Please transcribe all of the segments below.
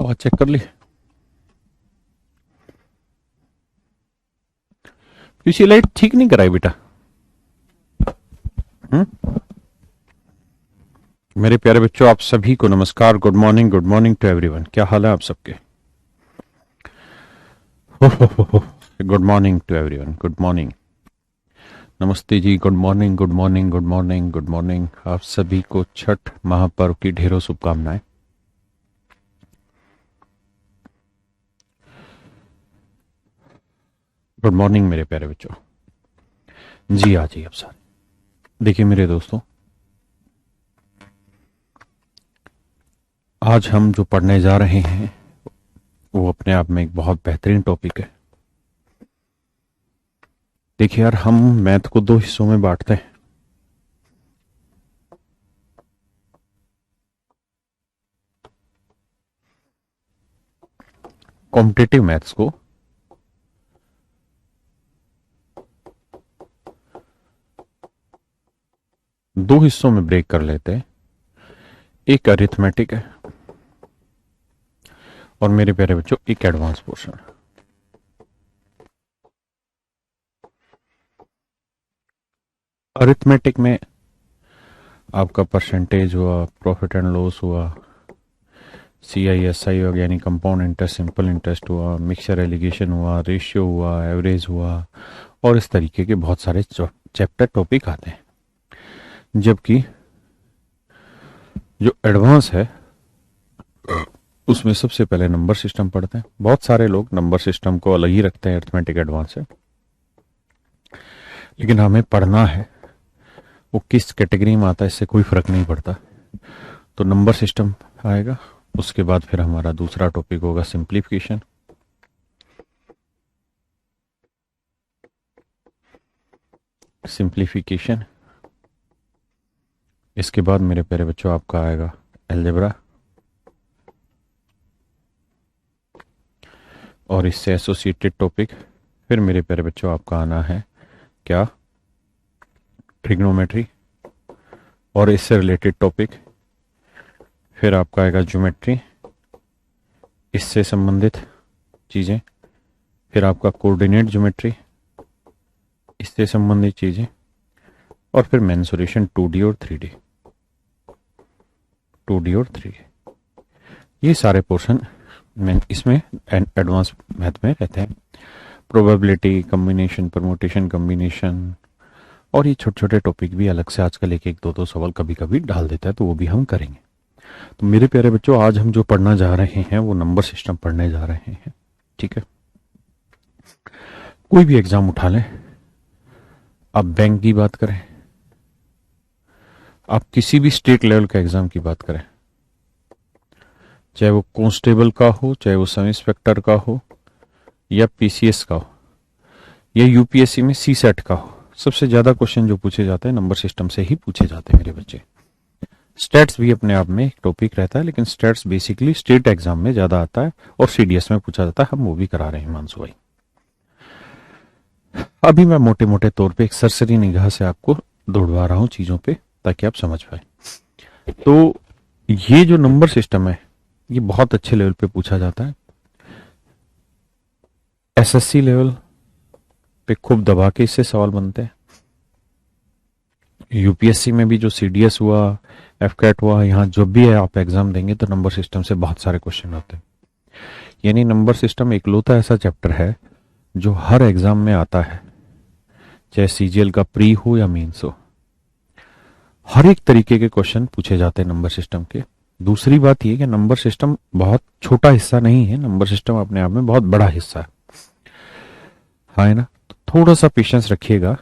आवाज चेक कर ली। पीछे लाइट ठीक नहीं कराई बेटा। मेरे प्यारे बच्चों, आप सभी को नमस्कार। Good morning to everyone. क्या हाल है आप सबके? Good morning to everyone. Good morning. नमस्ते जी। Good morning, good morning, good morning, good morning. आप सभी को छठ महापर्व की ढेरों शुभकामनाएं। गुड मॉर्निंग मेरे प्यारे बच्चों। जी आ जाइए आप सारे। देखिए मेरे दोस्तों, आज हम जो पढ़ने जा रहे हैं वो अपने आप में एक बहुत बेहतरीन टॉपिक है। देखिए यार, हम मैथ को दो हिस्सों में बांटते हैं। कॉम्पिटिटिव मैथ्स को दो हिस्सों में ब्रेक कर लेते हैं। एक अरिथमेटिक है और मेरे प्यारे बच्चों एक एडवांस पोर्शन है। अरिथमेटिक में आपका परसेंटेज हुआ, प्रॉफिट एंड लॉस हुआ, CISI हो यानी कंपाउंड इंटरेस्ट, सिंपल इंटरेस्ट हुआ, मिक्सचर एलिगेशन हुआ, रेशियो हुआ, एवरेज हुआ और इस तरीके के बहुत सारे चैप्टर टॉपिक आते हैं। जबकि जो एडवांस है उसमें सबसे पहले नंबर सिस्टम पढ़ते हैं। बहुत सारे लोग नंबर सिस्टम को अलग ही रखते हैं अरिथमेटिक एडवांस से, लेकिन हमें पढ़ना है वो किस कैटेगरी में आता है इससे कोई फर्क नहीं पड़ता। तो नंबर सिस्टम आएगा, उसके बाद फिर हमारा दूसरा टॉपिक होगा सिंप्लीफिकेशन। सिंप्लीफिकेशन इसके बाद मेरे प्यारे बच्चों आपका आएगा अलजेब्रा, और इससे एसोसिएटेड टॉपिक। फिर मेरे प्यारे बच्चों आपका आना है क्या, ट्रिग्नोमेट्री और इससे रिलेटेड टॉपिक। फिर आपका आएगा ज्योमेट्री, इससे संबंधित चीज़ें। फिर आपका कोऑर्डिनेट ज्योमेट्री, इससे संबंधित चीज़ें। और फिर मेंसुरेशन 2D और 3D, 2D और 3D। ये सारे पोर्शन इसमें एडवांस मैथ में रहते हैं। प्रोबेबिलिटी, कम्बिनेशन, परमुटेशन, कम्बिनेशन और ये छोटे छोटे टॉपिक भी अलग से आजकल एक एक दो दो सवाल कभी कभी डाल देता है, तो वो भी हम करेंगे। तो मेरे प्यारे बच्चों, आज हम जो पढ़ना जा रहे हैं वो नंबर सिस्टम पढ़ने जा रहे हैं। ठीक है, कोई भी एग्जाम उठा लें, आप बैंक की बात करें, आप किसी भी स्टेट लेवल का एग्जाम की बात करें, चाहे वो कांस्टेबल का हो, चाहे वो सब इंस्पेक्टर का हो, या PCS का हो, या UPSC में CSET का हो, सबसे ज्यादा क्वेश्चन जो पूछे जाते हैं नंबर सिस्टम से ही पूछे जाते हैं मेरे बच्चे। स्टेट्स भी अपने आप में एक टॉपिक रहता है, लेकिन स्टेट्स बेसिकली स्टेट एग्जाम में ज्यादा आता है और CDS में पूछा जाता है। हम वो भी करा रहे हैं मानसू भाई। अभी मैं मोटे मोटे तौर पे एक सरसरी निगाह से आपको दौड़वा रहा हूं चीजों पे, ताकि आप समझ पाए। तो ये जो नंबर सिस्टम है ये बहुत अच्छे लेवल पे पूछा जाता है। SSC लेवल पे खूब दबा के इससे सवाल बनते हैं। UPSC में भी जो CDS हुआ, FCAT हुआ, यहाँ जो भी है आप एग्जाम देंगे तो नंबर सिस्टम से बहुत सारे क्वेश्चन आते हैं। यानी नंबर सिस्टम इकलौता ऐसा चैप्टर है जो हर एग्जाम में आता है, चाहे CGL का प्री हो या मेंस हो। हर एक तरीके के क्वेश्चन पूछे जाते हैं नंबर सिस्टम के। दूसरी बात यह कि नंबर सिस्टम बहुत छोटा हिस्सा नहीं है, नंबर सिस्टम अपने आप में बहुत बड़ा हिस्सा है। हाँ है ना, तो थोड़ा सा पेशेंस रखिएगा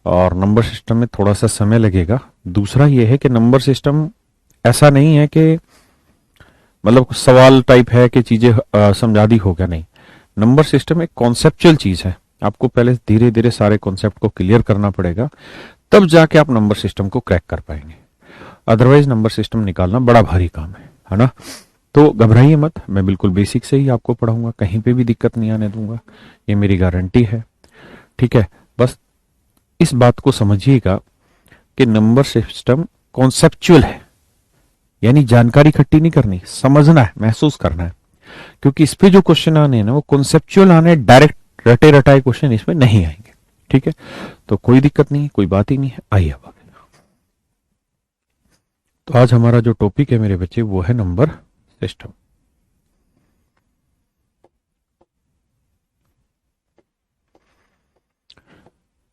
और नंबर सिस्टम में थोड़ा सा समय लगेगा। दूसरा यह है कि नंबर सिस्टम ऐसा नहीं है कि मतलब सवाल टाइप है कि चीजें समझा दी हो गया, नहीं। नंबर सिस्टम एक कॉन्सेप्चुअल चीज है, आपको पहले धीरे धीरे सारे कॉन्सेप्ट को क्लियर करना पड़ेगा, तब जाके आप नंबर सिस्टम को क्रैक कर पाएंगे। अदरवाइज नंबर सिस्टम निकालना बड़ा भारी काम है ना। तो घबराइए मत, मैं बिल्कुल बेसिक से ही आपको पढ़ाऊंगा, कहीं पे भी दिक्कत नहीं आने दूंगा, ये मेरी गारंटी है। ठीक है, बस इस बात को समझिएगा कि नंबर सिस्टम कॉन्सेप्चुअल है, यानी जानकारी इकट्ठी नहीं करनी, समझना है, महसूस करना है। क्योंकि इस पे जो क्वेश्चन आने हैं ना वो कॉन्सेप्चुअल आने, डायरेक्ट रटे रटाए क्वेश्चन इसमें नहीं आएंगे। ठीक है, तो कोई दिक्कत नहीं, कोई बात ही नहीं है। आइए अब आगे। तो आज हमारा जो टॉपिक है मेरे बच्चे वो है नंबर सिस्टम।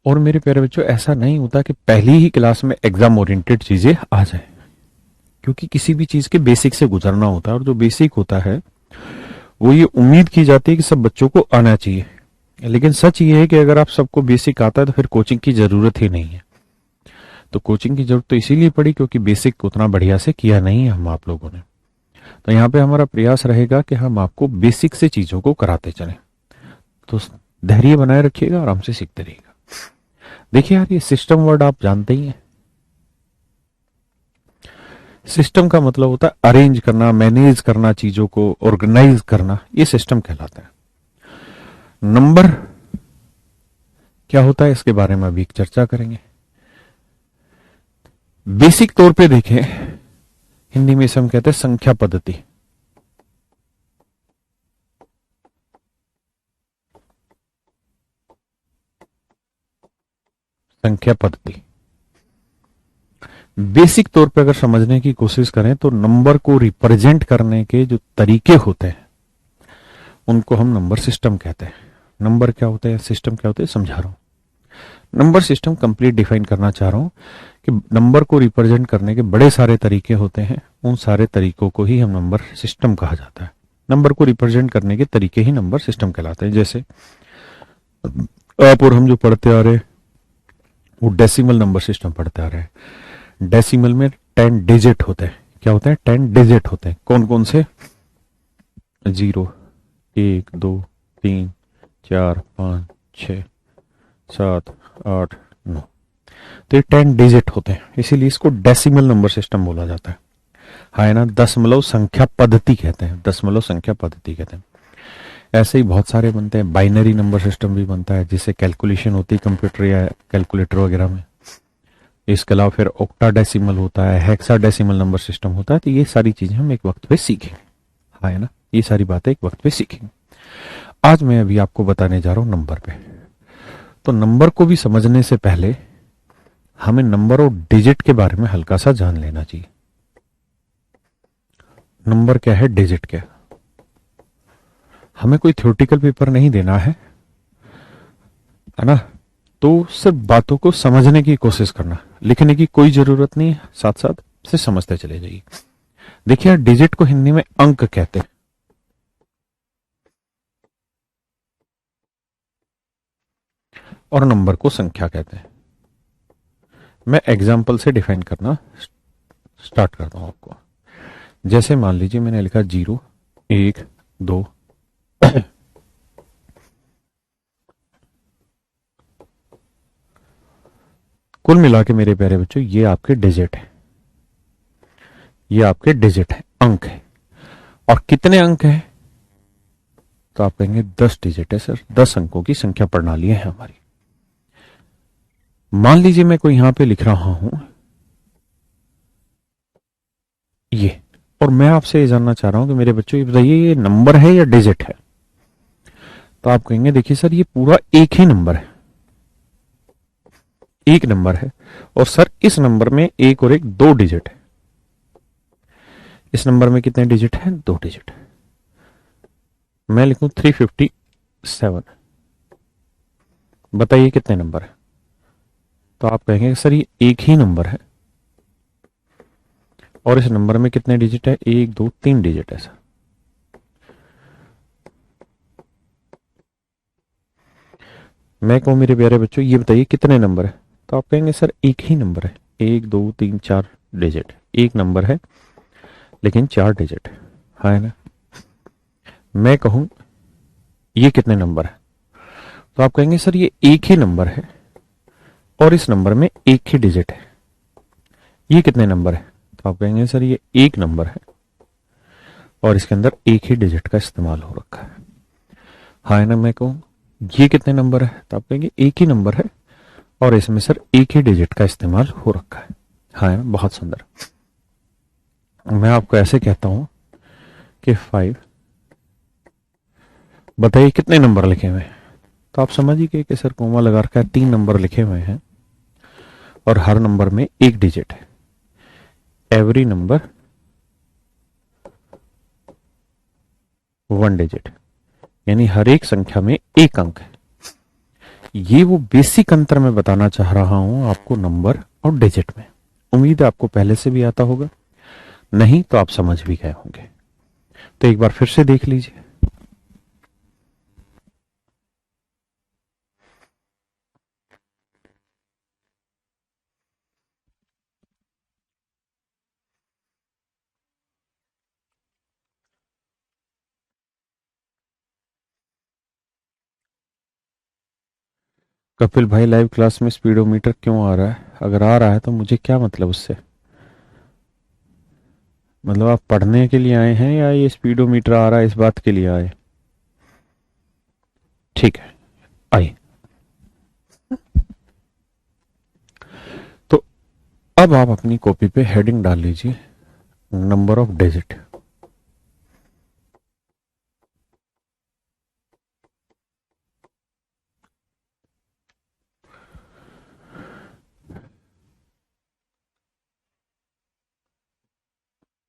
और मेरे प्यारे बच्चों ऐसा नहीं होता कि पहली ही क्लास में एग्जाम ओरिएंटेड चीजें आ जाए, क्योंकि किसी भी चीज के बेसिक से गुजरना होता है, और जो बेसिक होता है वो ये उम्मीद की जाती है कि सब बच्चों को आना चाहिए। लेकिन सच ये है कि अगर आप सबको बेसिक आता है तो फिर कोचिंग की जरूरत ही नहीं है। तो कोचिंग की जरूरत तो इसीलिए पड़ी क्योंकि बेसिक उतना बढ़िया से किया नहीं है हम आप लोगों ने। तो यहाँ पे हमारा प्रयास रहेगा कि हम आपको बेसिक से चीजों को कराते चलें। तो धैर्य बनाए रखिएगा, आराम से सीखते रहिएगा। देखिए यार, ये सिस्टम वर्ड आप जानते ही हैं। सिस्टम का मतलब होता है अरेंज करना, मैनेज करना, चीजों को ऑर्गेनाइज करना, ये सिस्टम कहलाता है। नंबर क्या होता है इसके बारे में अभी एक चर्चा करेंगे। बेसिक तौर पे देखें, हिंदी में इसे हम कहते हैं संख्या पद्धति। संख्या पद्धति बेसिक तौर पे अगर समझने की कोशिश करें तो नंबर को रिप्रेजेंट करने के जो तरीके होते हैं उनको हम नंबर सिस्टम कहते हैं। नंबर क्या होते हैं, सिस्टम क्या होते हैं, समझा रहा हूं। नंबर सिस्टम कंप्लीट डिफाइन करना चाह रहा हूं कि नंबर को रिप्रेजेंट करने के बड़े सारे तरीके होते हैं, उन सारे तरीकों को ही हम नंबर सिस्टम कहा जाता है। नंबर को रिप्रेजेंट करने के तरीके ही नंबर सिस्टम कहलाते हैं। जैसे आप और हम जो पढ़ते आ रहे हैं वो डेसिमल नंबर सिस्टम पढ़ते आ रहे हैं। डेसिमल में 10 डिजिट होते हैं। क्या होते हैं? 10 डिजिट होते हैं। कौन कौन से? 0, 1, 2, 3, 4, 5, 6, 7, 8, 9। तो ये 10 डिजिट होते हैं, इसीलिए इसको डेसिमल नंबर सिस्टम बोला जाता है। है ना, दशमलव संख्या पद्धति कहते हैं, दशमलव संख्या पद्धति कहते हैं। ऐसे ही बहुत सारे बनते हैं। बाइनरी नंबर सिस्टम भी बनता है जिससे कैलकुलेशन होती है कंप्यूटर या कैलकुलेटर वगैरह में। इसके अलावा फिर ऑक्टाडेसिमल होता है, हेक्साडेसिमल नंबर सिस्टम होता है। तो ये सारी चीजें हम एक वक्त पे सीखेंगे। है ना, ये सारी बातें एक वक्त पे सीखेंगे। आज मैं अभी आपको बताने जा रहा हूं नंबर पे। तो नंबर को भी समझने से पहले हमें नंबर और डिजिट के बारे में हल्का सा जान लेना चाहिए। नंबर क्या है, डिजिट क्या है। हमें कोई थ्योरेटिकल पेपर नहीं देना है ना, तो सिर्फ बातों को समझने की कोशिश करना, लिखने की कोई जरूरत नहीं है, साथ साथ से समझते चले जाइए। देखिए, डिजिट को हिंदी में अंक कहते हैं और नंबर को संख्या कहते हैं। मैं एग्जाम्पल से डिफाइन करना स्टार्ट करता हूं आपको। जैसे मान लीजिए मैंने लिखा 0, 1, 2। कुल मिला के मेरे प्यारे बच्चों ये आपके डिजिट है, ये आपके डिजिट है, अंक है। और कितने अंक हैं? तो आप कहेंगे 10 डिजिट है सर, 10 अंकों की संख्या प्रणाली है हमारी। मान लीजिए मैं कोई यहां पे लिख रहा हूं ये, और मैं आपसे ये जानना चाह रहा हूं कि मेरे बच्चों ये बताइए ये नंबर है या डिजिट है। तो आप कहेंगे देखिए सर ये पूरा एक ही नंबर है, एक नंबर है। और सर इस नंबर में एक और एक 2 डिजिट है। इस नंबर में कितने डिजिट हैं? 2 डिजिट। मैं लिखूं 357। बताइए कितने नंबर है? तो आप कहेंगे सर ये एक ही नंबर है और इस नंबर में कितने डिजिट है? 1, 2, 3 डिजिट है सर। मैं कहूं मेरे प्यारे बच्चों ये बताइए कितने नंबर है? तो आप कहेंगे सर एक ही नंबर है, 1, 2, 3, 4 डिजिट। एक नंबर है लेकिन 4 डिजिट है ना। मैं कहूं ये कितने नंबर है? तो आप कहेंगे सर ये एक ही नंबर है और इस नंबर में एक ही डिजिट है। ये कितने नंबर है? तो आप कहेंगे सर ये एक नंबर है और इसके अंदर एक ही डिजिट का इस्तेमाल हो रखा है ना। मैं कहूं ये कितने नंबर है? तो आप कहेंगे एक ही नंबर है और इसमें सर एक ही डिजिट का इस्तेमाल हो रखा है ना। बहुत सुंदर। मैं आपको ऐसे कहता हूं कि 5, बताइए कितने नंबर लिखे हुए हैं। तो आप समझिए कि सर कोमा लगा रखा है, 3 नंबर लिखे हुए हैं और हर नंबर में एक डिजिट है। एवरी नंबर 1 डिजिट, यानी हर एक संख्या में एक अंक है। ये वो बेसिक अंतर मैं बताना चाह रहा हूं आपको नंबर और डिजिट में। उम्मीद है आपको पहले से भी आता होगा, नहीं तो आप समझ भी गए होंगे। तो एक बार फिर से देख लीजिए। कपिल भाई लाइव क्लास में स्पीडोमीटर क्यों आ रहा है? अगर आ रहा है तो मुझे क्या मतलब उससे? मतलब आप पढ़ने के लिए आए हैं या ये स्पीडोमीटर आ रहा है इस बात के लिए आए? ठीक है, आइए। तो अब आप अपनी कॉपी पे हेडिंग डाल लीजिए, number of digit.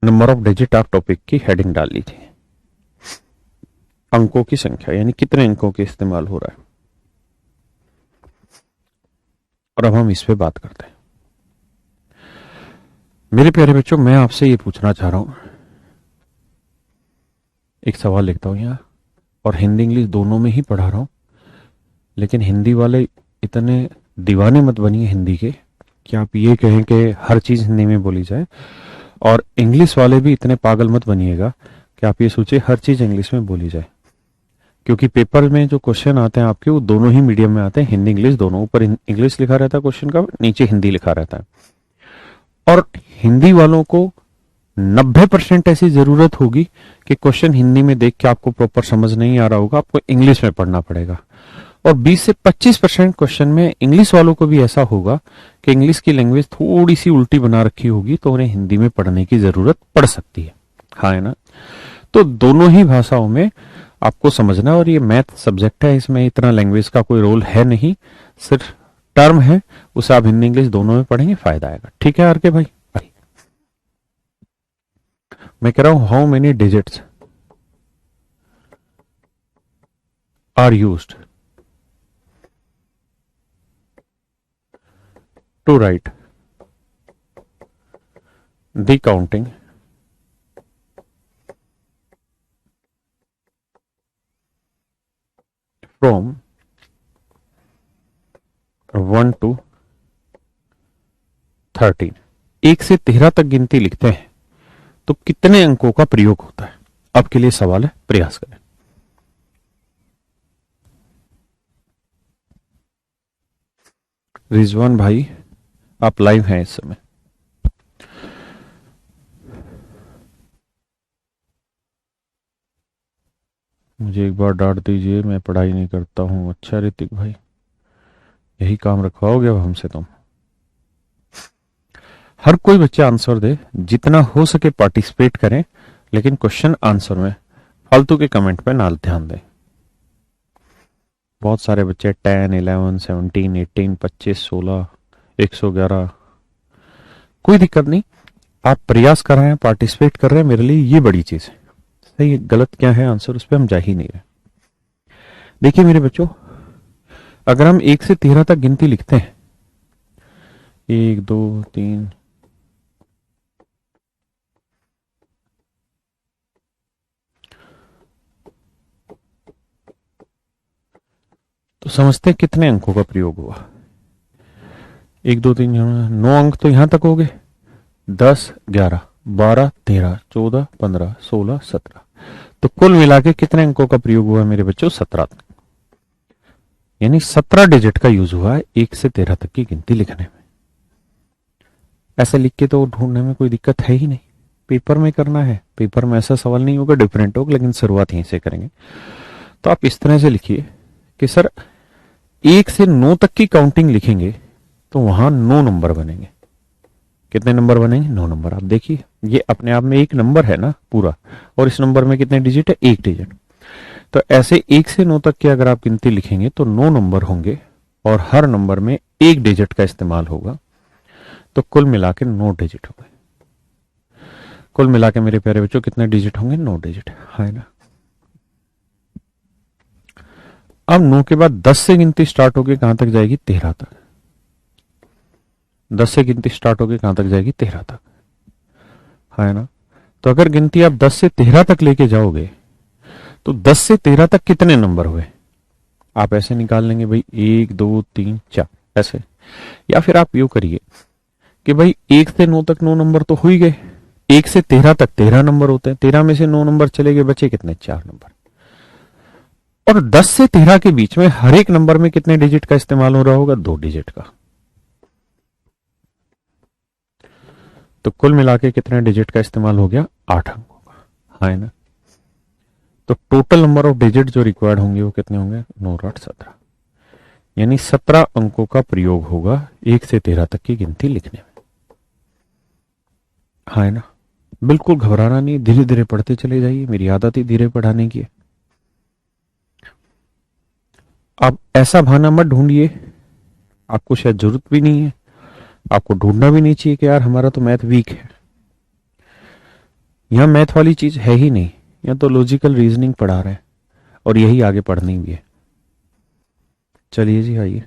Number of digit आप टॉपिक की हेडिंग डाल लीजिए। अंकों की संख्या यानी कितने अंकों के इस्तेमाल हो रहा है। और अब हम इस पे बात करते हैं। मेरे प्यारे बच्चों, मैं आपसे ये पूछना चाह रहा हूं, एक सवाल लिखता हूं यहां, और हिंदी इंग्लिश दोनों में ही पढ़ा रहा हूं। लेकिन हिंदी वाले इतने दीवाने मत बनिए हिंदी के कि आप ये कहें कि हर चीज हिंदी में बोली जाए, और इंग्लिश वाले भी इतने पागल मत बनिएगा कि आप ये सोचे हर चीज इंग्लिश में बोली जाए। क्योंकि पेपर में जो क्वेश्चन आते हैं आपके, वो दोनों ही मीडियम में आते हैं, हिंदी इंग्लिश दोनों। ऊपर इंग्लिश लिखा रहता है क्वेश्चन का, नीचे हिंदी लिखा रहता है। और हिंदी वालों को 90% ऐसी जरूरत होगी कि क्वेश्चन हिंदी में देख के आपको प्रॉपर समझ नहीं आ रहा होगा, आपको इंग्लिश में पढ़ना पड़ेगा। और 20 से 25% क्वेश्चन में इंग्लिश वालों को भी ऐसा होगा कि इंग्लिश की लैंग्वेज थोड़ी सी उल्टी बना रखी होगी, तो उन्हें हिंदी में पढ़ने की जरूरत पड़ सकती है। हाँ, है ना? तो दोनों ही भाषाओं में आपको समझना। और ये मैथ सब्जेक्ट है, इसमें इतना लैंग्वेज का कोई रोल है नहीं, सिर्फ टर्म है, उसे आप हिंदी इंग्लिश दोनों में पढ़ेंगे, फायदा आएगा। ठीक है आर के भाई? मैं कह रहा हूं how many digits are used to write the counting from 1 to 13। 1 से 13 तक गिनती लिखते हैं तो कितने अंकों का प्रयोग होता है? आपके लिए सवाल है, प्रयास करें। रिजवान भाई, आप लाइव हैं इस समय। मुझे एक बार डांट दीजिए, मैं पढ़ाई नहीं करता हूं। अच्छा ऋतिक भाई, यही काम रखवाओगे अब हमसे तुम? हर कोई बच्चा आंसर दे, जितना हो सके पार्टिसिपेट करें, लेकिन क्वेश्चन आंसर में फालतू के कमेंट पे ना ध्यान दें। बहुत सारे बच्चे 10, 11, 17, 18, 25, 16, 111, कोई दिक्कत नहीं। आप प्रयास कर रहे हैं, पार्टिसिपेट कर रहे हैं, मेरे लिए ये बड़ी चीज है। सही गलत क्या है आंसर, उस पर हम जा ही नहीं रहे। देखिए मेरे बच्चों, अगर हम 1 से 13 तक गिनती लिखते हैं, 1 2 3, तो समझते हैं कितने अंकों का प्रयोग हुआ। 1 2 3, 9 अंक तो यहां तक हो गए। 10 11 12 13 14 15 16 17, तो कुल मिला के कितने अंकों का प्रयोग हुआ मेरे बच्चों? 17 तक। यानी 17 डिजिट का यूज हुआ है 1 से 13 तक की गिनती लिखने में। ऐसे लिख के तो ढूंढने में कोई दिक्कत है ही नहीं। पेपर में करना है, पेपर में ऐसा सवाल नहीं होगा, डिफरेंट होगा, लेकिन शुरुआत यहीं से करेंगे। तो आप इस तरह से लिखिए कि सर 1 से 9 तक की काउंटिंग लिखेंगे तो वहां 9 नंबर बनेंगे। कितने नंबर बनेंगे? 9 नंबर। आप देखिए, ये अपने आप में एक नंबर है ना पूरा, और इस नंबर में कितने डिजिट है? एक डिजिट। तो ऐसे 1 से 9 तक की अगर आप गिनती लिखेंगे तो 9 नंबर होंगे और हर नंबर में एक डिजिट का इस्तेमाल होगा, तो कुल मिला के 9 डिजिट हो गए। कुल मिला के मेरे प्यारे बच्चों कितने डिजिट होंगे? 9 डिजिट, है ना। अब 9 के बाद 10 से गिनती स्टार्ट होगी, कहां तक जाएगी? 13 तक। 10 से गिनती स्टार्ट होगी, कहां तक जाएगी? 13 तक, है ना। तो अगर गिनती आप 10 से 13 तक लेके जाओगे तो 10 से 13 तक कितने नंबर हुए? आप ऐसे निकाल लेंगे भाई, 1 2 3 4 ऐसे, या फिर आप यूं करिए कि भाई 1 से 9 तक 9 नंबर तो हो ही गए, 1 से 13 तक 13 नंबर होते हैं, 13 में से 9 नंबर चले गए, बचे कितने? 4 नंबर। और 10 से 13 के बीच में हर एक नंबर में कितने डिजिट का इस्तेमाल हो रहा होगा? 2 डिजिट का। तो कुल मिला के कितने डिजिट का इस्तेमाल हो गया? 8 अंकों का, है ना। तो टोटल नंबर ऑफ डिजिट जो रिक्वायर्ड होंगे वो कितने होंगे? 9 8 17, यानी 17 अंकों का प्रयोग होगा 1 से 13 तक की गिनती लिखने में, है ना। बिल्कुल घबराना नहीं, धीरे धीरे पढ़ते चले जाइए, मेरी आदत ही धीरे पढ़ाने की है। आप ऐसा बहाना मत ढूंढिए, आपको शायद जरूरत भी नहीं है, आपको ढूंढना भी नहीं चाहिए कि यार हमारा तो मैथ वीक है। यहां मैथ वाली चीज है ही नहीं, यहां तो लॉजिकल रीजनिंग पढ़ा रहे हैं और यही आगे पढ़नी भी है। चलिए जी, आइए।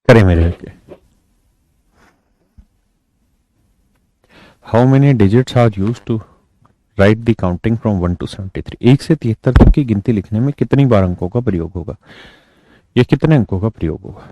करें मेरे लड़के। How many digits are used to write the counting from 1 to 73? 1 से 73 तक की गिनती लिखने में कितनी बार अंकों का प्रयोग होगा? ये कितने अंकों का प्रयोग होगा?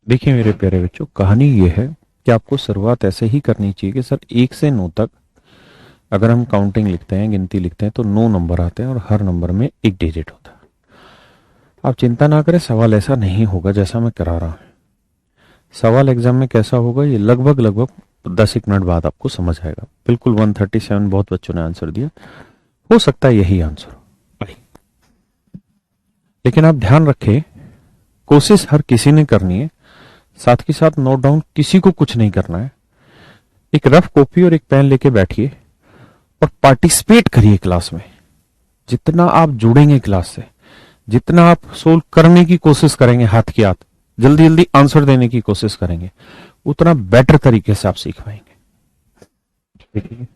देखिए मेरे प्यारे बच्चों, कहानी ये है कि आपको शुरुआत ऐसे ही करनी चाहिए कि सर 1 से 9 तक अगर हम काउंटिंग लिखते हैं, गिनती लिखते हैं, तो 9 नंबर आते हैं और हर नंबर में एक डिजिट होता है। आप चिंता ना करें, सवाल ऐसा नहीं होगा जैसा मैं करा रहा हूं। सवाल एग्जाम में कैसा होगा ये लगभग लगभग 10 एक मिनट बाद आपको समझ आएगा। बिल्कुल 137 बहुत बच्चों ने आंसर दिया, हो सकता है यही आंसर हो, लेकिन आप ध्यान रखें, कोशिश हर किसी ने करनी है, साथ के साथ नोट डाउन किसी को कुछ नहीं करना है। एक रफ कॉपी और एक पेन लेके बैठिए और पार्टिसिपेट करिए क्लास में। जितना आप जुड़ेंगे क्लास से, जितना आप सोल्व करने की कोशिश करेंगे, हाथ की हाथ जल्दी जल्दी आंसर देने की कोशिश करेंगे, उतना बेटर तरीके से आप सीख पाएंगे। देखिए,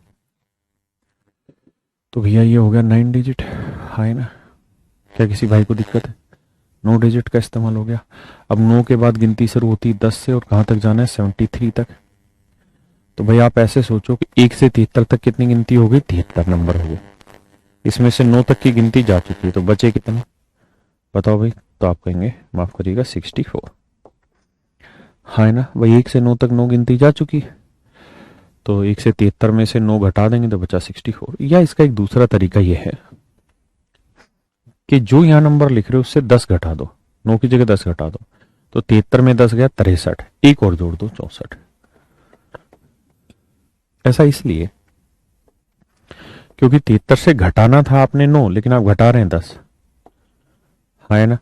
तो भैया ये हो गया 9 डिजिट, है ना। क्या किसी भाई को दिक्कत है? 9 डिजिट का इस्तेमाल हो गया। अब 9 के बाद गिनती शुरू होती है 10 से, और कहां तक जाना है? 73 तक। तो भाई आप ऐसे सोचो कि 1 से 73 तक कितनी गिनती हो गई? 73 नंबर हो गए। इसमें से 9 तक की गिनती जा चुकी है, तो बचे कितने बताओ भाई? तो आप कहेंगे, माफ करिएगा, 64, है ना भाई। 1 से 9 तक 9 गिनती जा चुकी है, तो 1 से 73 में से 9 घटा देंगे तो बचा 64। या इसका एक दूसरा तरीका यह है कि जो यहां नंबर लिख रहे हो उससे 10 घटा दो, 9 की जगह 10 घटा दो, तो 73 में 10 गया 63, एक और जोड़ दो 64। ऐसा इसलिए क्योंकि 73 से घटाना था आपने 9, लेकिन आप घटा रहे हैं 10, है ना।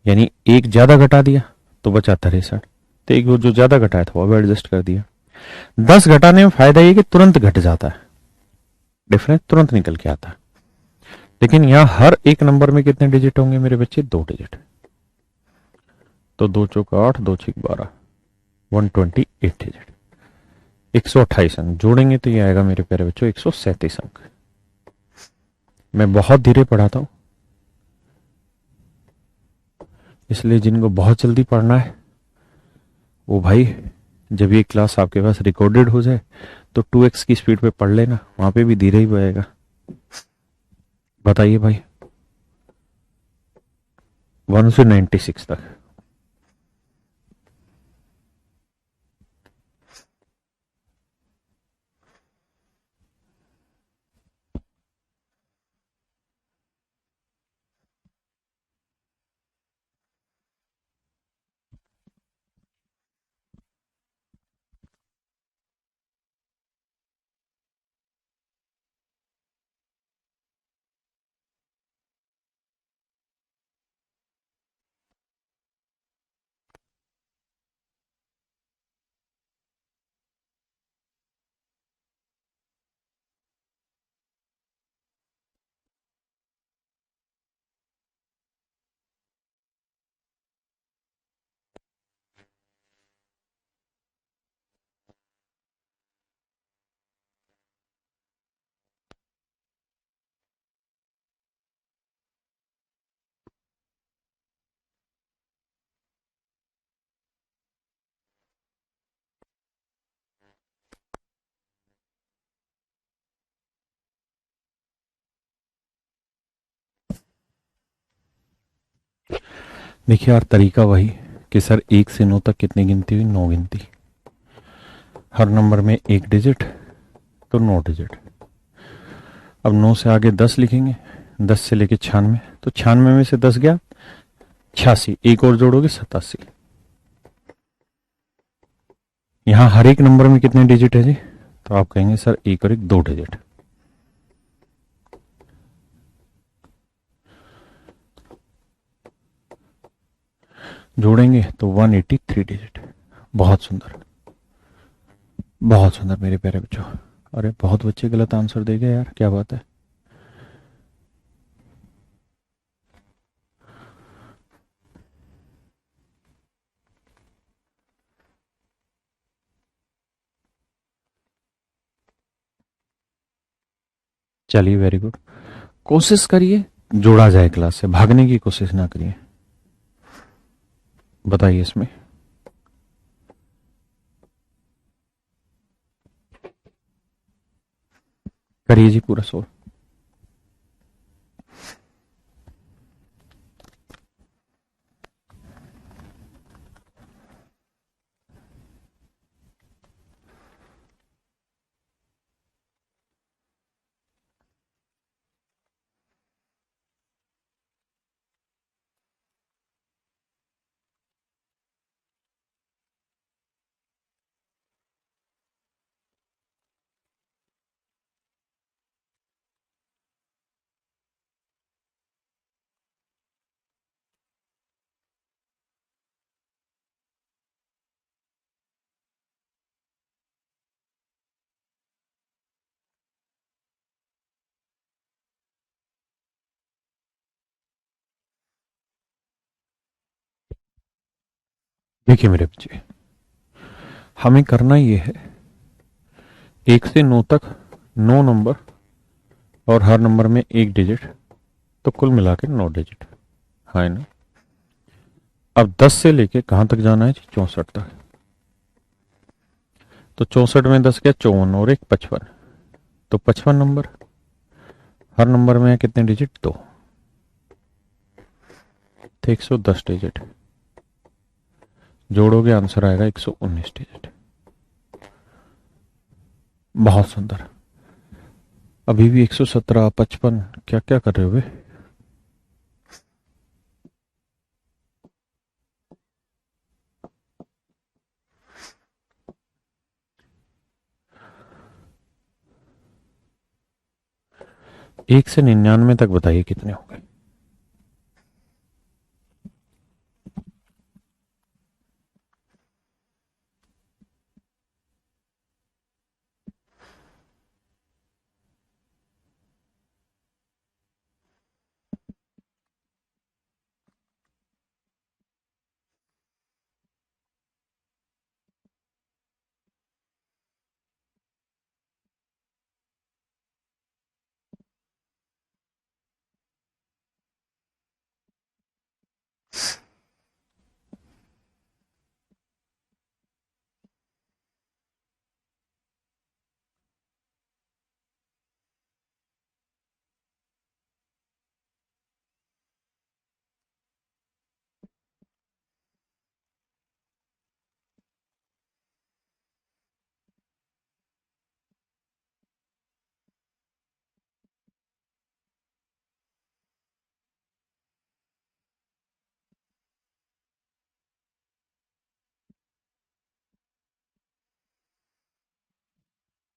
यानी एक ज्यादा घटा दिया तो बचा 63, तो एक वो जो ज्यादा घटाया था वो अब एडजस्ट कर दिया। 10 घटाने में फायदा ये कि तुरंत घट जाता है, डिफरेंस तुरंत निकल के आता है। लेकिन यहां हर एक नंबर में कितने डिजिट होंगे मेरे बच्चे? 2 डिजिट। तो 2 चौक 8, 2 छीक 12, 128 डिजिट, 128 अंक जोड़ेंगे तो ये आएगा मेरे प्यारे बच्चों 137 अंक। मैं बहुत धीरे पढ़ाता हूं, इसलिए जिनको बहुत जल्दी पढ़ना है वो भाई जब ये क्लास आपके पास रिकॉर्डेड हो जाए तो 2x की स्पीड पे पढ़ लेना, वहां पे भी धीरे ही बहेगा। बताइए भाई, 1 से 96 तक। देखिए यार, तरीका वही कि सर 1 से 9 तक कितनी गिनती हुई, 9 गिनती। हर नंबर में एक डिजिट, तो 9 डिजिट। अब 9 से आगे 10 लिखेंगे, 10 से लेके 96, तो 96 में से 10 गया 86, एक और जोड़ोगे 87। यहां हर एक नंबर में कितने डिजिट है जी, तो आप कहेंगे सर एक और एक 2 डिजिट। जोड़ेंगे तो 183 डिजिट। बहुत सुंदर, बहुत सुंदर मेरे प्यारे बच्चों। अरे बहुत बच्चे गलत आंसर दे गए यार, क्या बात है। चलिए वेरी गुड। कोशिश करिए जोड़ा जाए क्लास से, भागने की कोशिश ना करिए। बताइए इसमें। करिए जी पूरा सोल। देखिए मेरे बच्चे, हमें करना ये है 1 से 9 तक 9 नंबर और हर नंबर में एक डिजिट, तो कुल मिला के 9 डिजिट, है ना। अब 10 से लेके कहां तक जाना है जी, 64 तक। तो 64 में 10 क्या, 54 और एक 55, तो 55 नंबर। हर नंबर में है कितने डिजिट, 2, तो 110 डिजिट। जोड़ोगे आंसर आएगा 119 डिजिट। बहुत सुंदर। अभी भी 117, 55, क्या क्या कर रहे हो बे। एक से 99 तक बताइए कितने हो गए।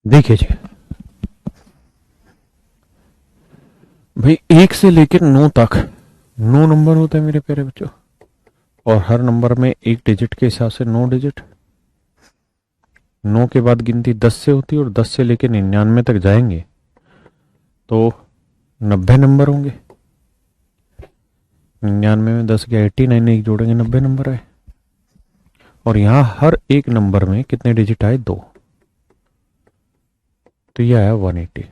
देखिए जी, भाई 1 से लेकर 9 तक 9 नंबर होते हैं मेरे प्यारे बच्चों, और हर नंबर में एक डिजिट के हिसाब से 9 डिजिट। 9 के बाद गिनती 10 से होती है, और 10 से लेकर 99 तक जाएंगे तो 90 नंबर होंगे। 99 में 10 के 89, एक जोड़ेंगे 90 नंबर आए। और यहां हर एक नंबर में कितने डिजिट आए? 2। तो ये आया 180,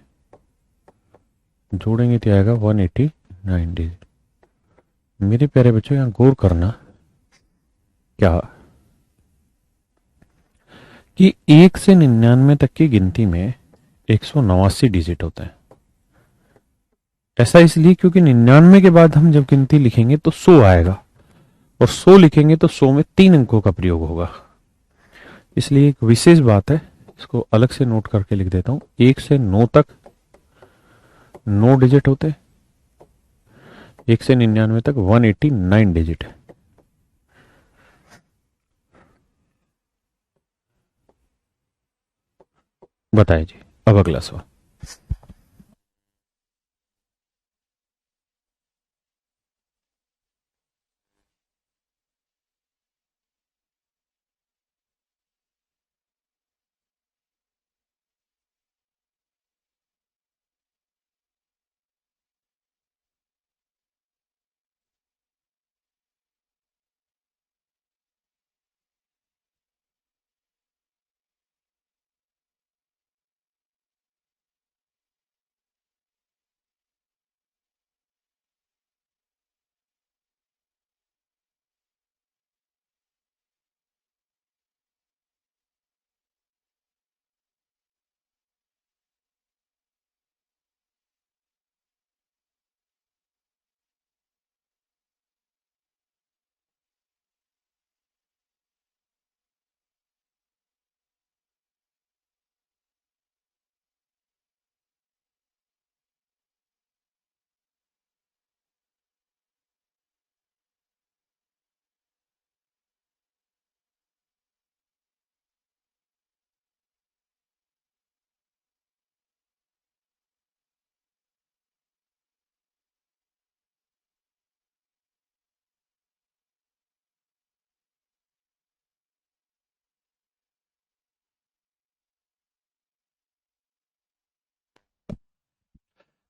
जोड़ेंगे तो आएगा 189 डिजिट। मेरे प्यारे बच्चों यहां गौर करना क्या कि 1 से 99 तक की गिनती में 189 डिजिट होते हैं। ऐसा इसलिए क्योंकि 99 के बाद हम जब गिनती लिखेंगे तो 100 आएगा, और 100 लिखेंगे तो 100 में 3 अंकों का प्रयोग होगा। इसलिए एक विशेष बात है, इसको अलग से नोट करके लिख देता हूं। 1 से 9 तक 9 डिजिट होते हैं, 1 से 99 तक 189 डिजिट है। बताइए जी, अब अगला सवाल।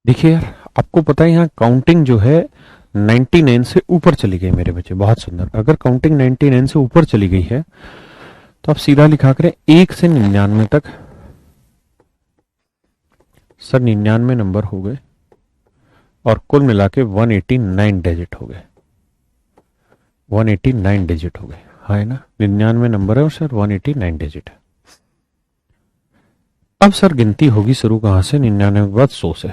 देखिए यार, आपको पता है यहाँ काउंटिंग जो है 99 से ऊपर चली गई मेरे बच्चे। बहुत सुंदर। अगर काउंटिंग 99 से ऊपर चली गई है तो आप सीधा लिखा करें 1 से 99 तक। सर 99 नंबर हो गए, और कुल मिला के 189 डिजिट हो गए। 189 डिजिट हो गए, हाँ है ना? 99 नंबर है और सर 189 डिजिट है। अब सर गिनती होगी शुरू कहां से? 99 के बाद 100 से,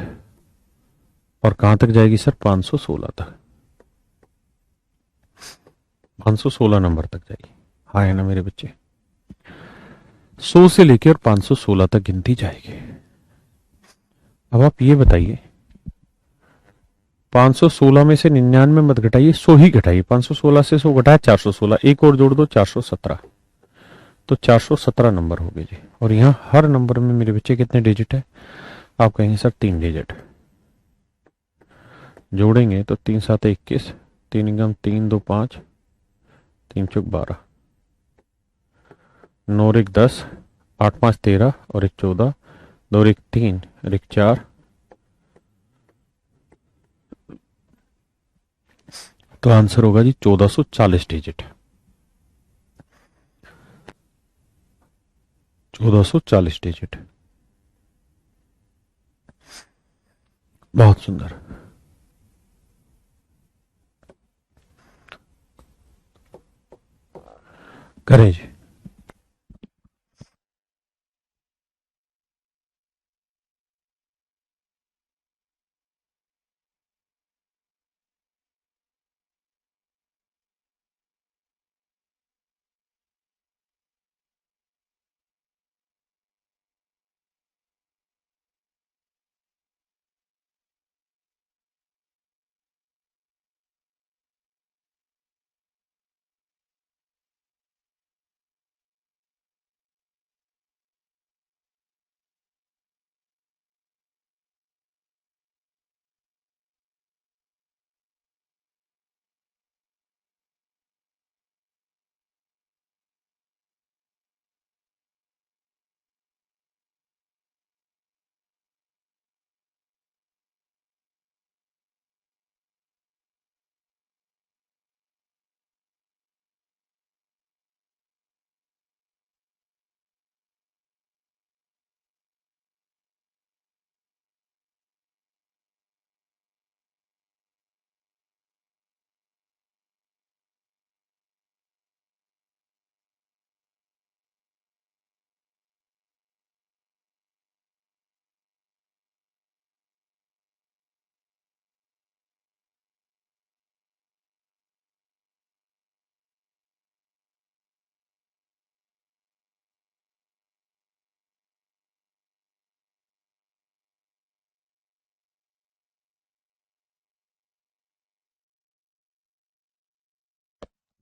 और कहां तक जाएगी सर? 516 तक। 516 नंबर तक जाएगी, हाँ है ना मेरे बच्चे? 100 से लेकर 516 तक गिनती जाएगी। अब आप ये बताइए, 516 में से 99 मत घटाइए, 100 ही घटाइए। 516 से 100 घटाया 416, एक और जोड़ दो 417, तो 417 नंबर हो गए जी। और यहां हर नंबर में मेरे बच्चे कितने डिजिट है? आप कहेंगे सर 3 डिजिट। जोड़ेंगे तो 3 7 21, 3 एकम 3 2 5, 3 चौक 12, 9 और 1 10, 8 5 13, और 1 14, 2 और 1 3, और 1 4, तो आंसर होगा जी 1440 डिजिट। 1440 डिजिट। बहुत सुंदर। करें जी।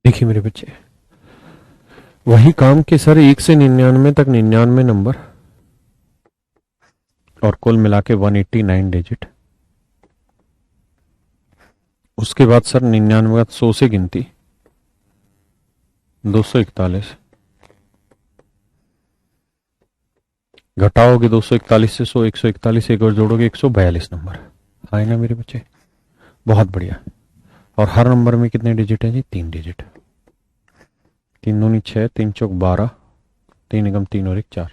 देखिए मेरे बच्चे, वही काम के सर 1 से 99 तक 99 नंबर और कुल मिला के 189 डिजिट। उसके बाद सर 99 के बाद 100 से गिनती 241, घटाओगे 241 से 100, 141 एक और जोड़ोगे 142 नंबर। आए ना मेरे बच्चे, बहुत बढ़िया। और हर नंबर में कितने डिजिट हैं जी? 3 डिजिट। 3 दूनी 6, 3 चौक 12, 3 एकम 3 और 1 4,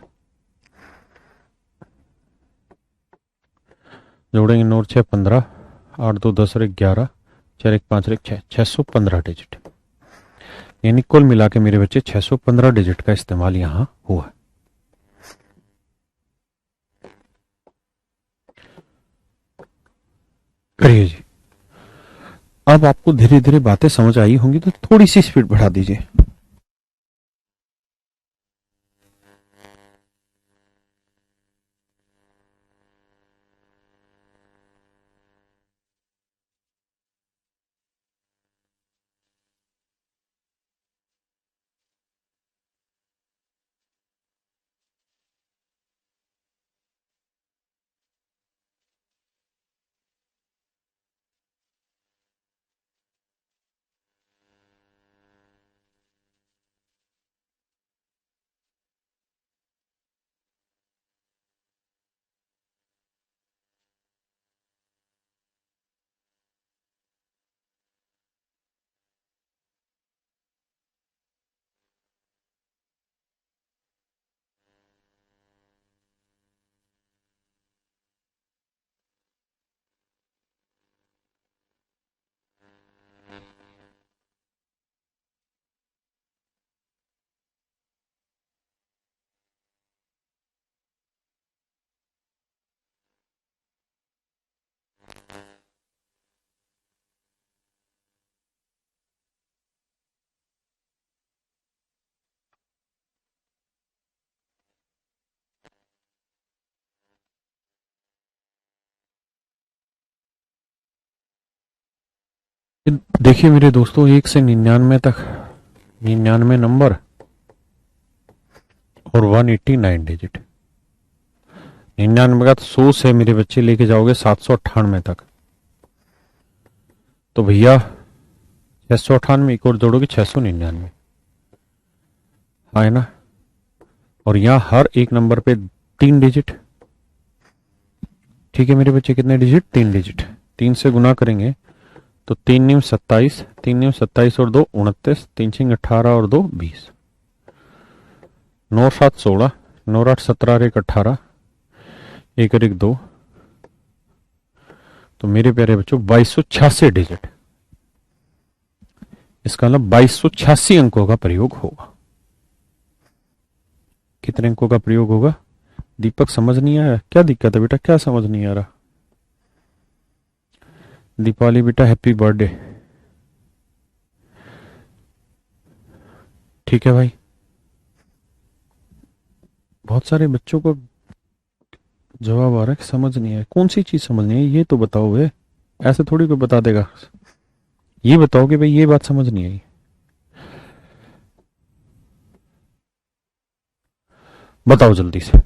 जोड़ेंगे 9 और 6 15, 8 2 10 और 1 11, 4 1 5 और 1 6, 615 डिजिट। यानी कुल मिला के मेरे बच्चे 615 डिजिट का इस्तेमाल यहां हुआ। करिए जी। अब आपको धीरे धीरे बातें समझ आई होंगी तो थोड़ी सी स्पीड बढ़ा दीजिए। देखिए मेरे दोस्तों, 1 से 99 तक 99 नंबर और 189 डिजिट। 99 का तो 100 से मेरे बच्चे लेके जाओगे 798 तक, तो भैया 698 एक और जोड़ोगे 699। हाँ है ना। और यहां हर एक नंबर पे 3 डिजिट। ठीक है मेरे बच्चे, कितने डिजिट? 3 डिजिट। 3 से गुना करेंगे तो 3 × 9 = 27, 3 × 9 = 27 और 2 = 29, 3 × 6 = 18 और 2 = 20, 9 7 16, 9 8 17 और 1 18, 1 और 1 2, तो मेरे प्यारे बच्चों 2286 डिजिट। इसका मतलब 2286 अंकों का प्रयोग होगा। कितने अंकों का प्रयोग होगा? दीपक समझ नहीं आया? क्या दिक्कत है बेटा, क्या समझ नहीं आ रहा? दीपावली बेटा हैप्पी बर्थडे। ठीक है भाई। बहुत सारे बच्चों को जवाब आ रहा है कि समझ नहीं आया। कौन सी चीज समझ नहीं आई ये तो बताओ वे। ऐसे थोड़ी कोई बता देगा। ये बताओ कि भाई ये बात समझ नहीं आई। बताओ जल्दी से।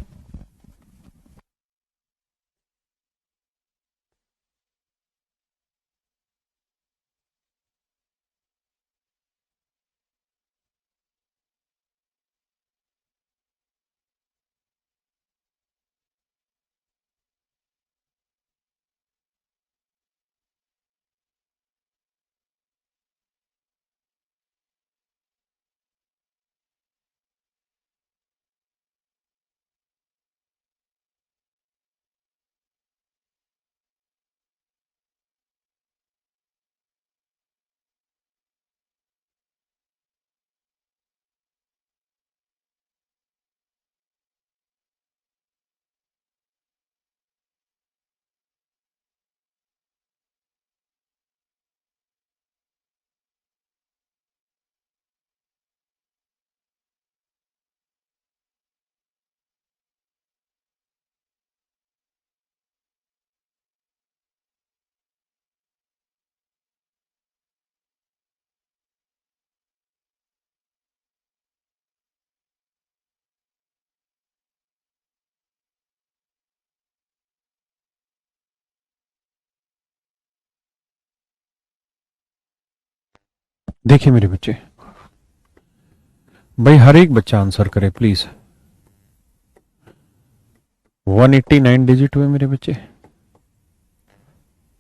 देखिए मेरे बच्चे, भाई हर एक बच्चा आंसर करे प्लीज। 189 डिजिट हुए मेरे बच्चे।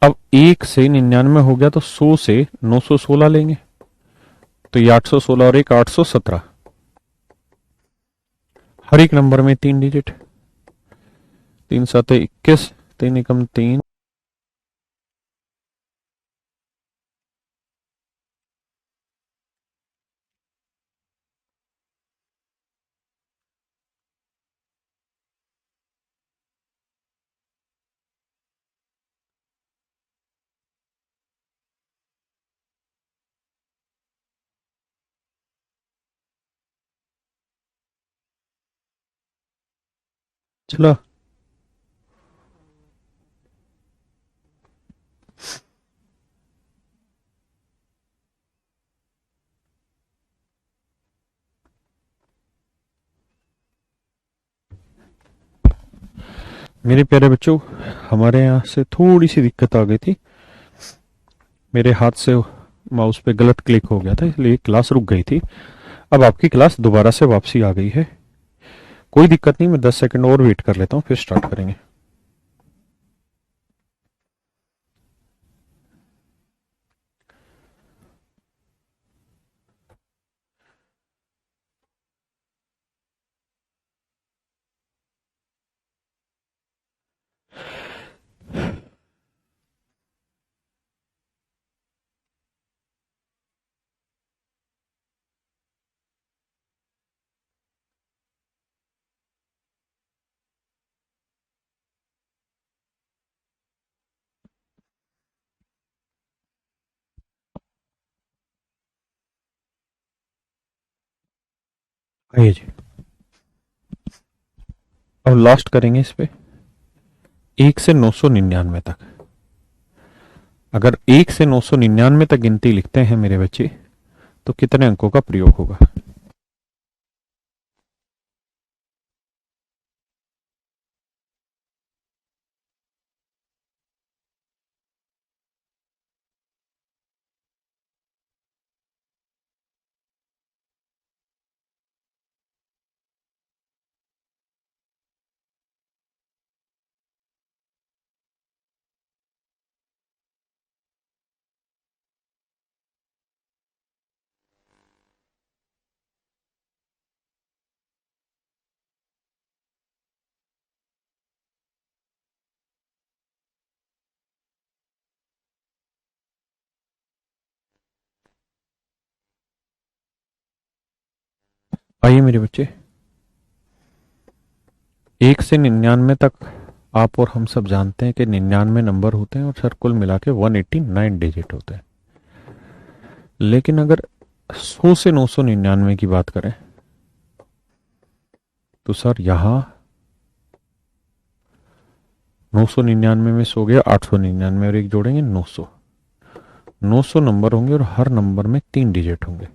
अब 1 से 99 हो गया तो 100 से 916 लेंगे, तो ये 816 और एक 817। हर एक नंबर में 3 डिजिट। 3 7 21, 3 एकम 3। चलो, मेरे प्यारे बच्चों, हमारे यहाँ से थोड़ी सी दिक्कत आ गई थी। मेरे हाथ से माउस पे गलत क्लिक हो गया था, इसलिए क्लास रुक गई थी। अब आपकी क्लास दोबारा से वापसी आ गई है। कोई दिक्कत नहीं, मैं 10 सेकंड और वेट कर लेता हूँ, फिर स्टार्ट करेंगे। आइए जी, अब लास्ट करेंगे इस पे। 1 से 999 तक। अगर 1 से 999 तक गिनती लिखते हैं मेरे बच्चे, तो कितने अंकों का प्रयोग होगा? आइए मेरे बच्चे, 1 से 99 तक आप और हम सब जानते हैं कि 99 नंबर होते हैं और सर कुल मिला के 189 डिजिट होते हैं। लेकिन अगर 100 से 999 की बात करें, तो सर यहां 999 में सो गया 899 और एक जोड़ेंगे 900। 900 नंबर होंगे और हर नंबर में 3 डिजिट होंगे।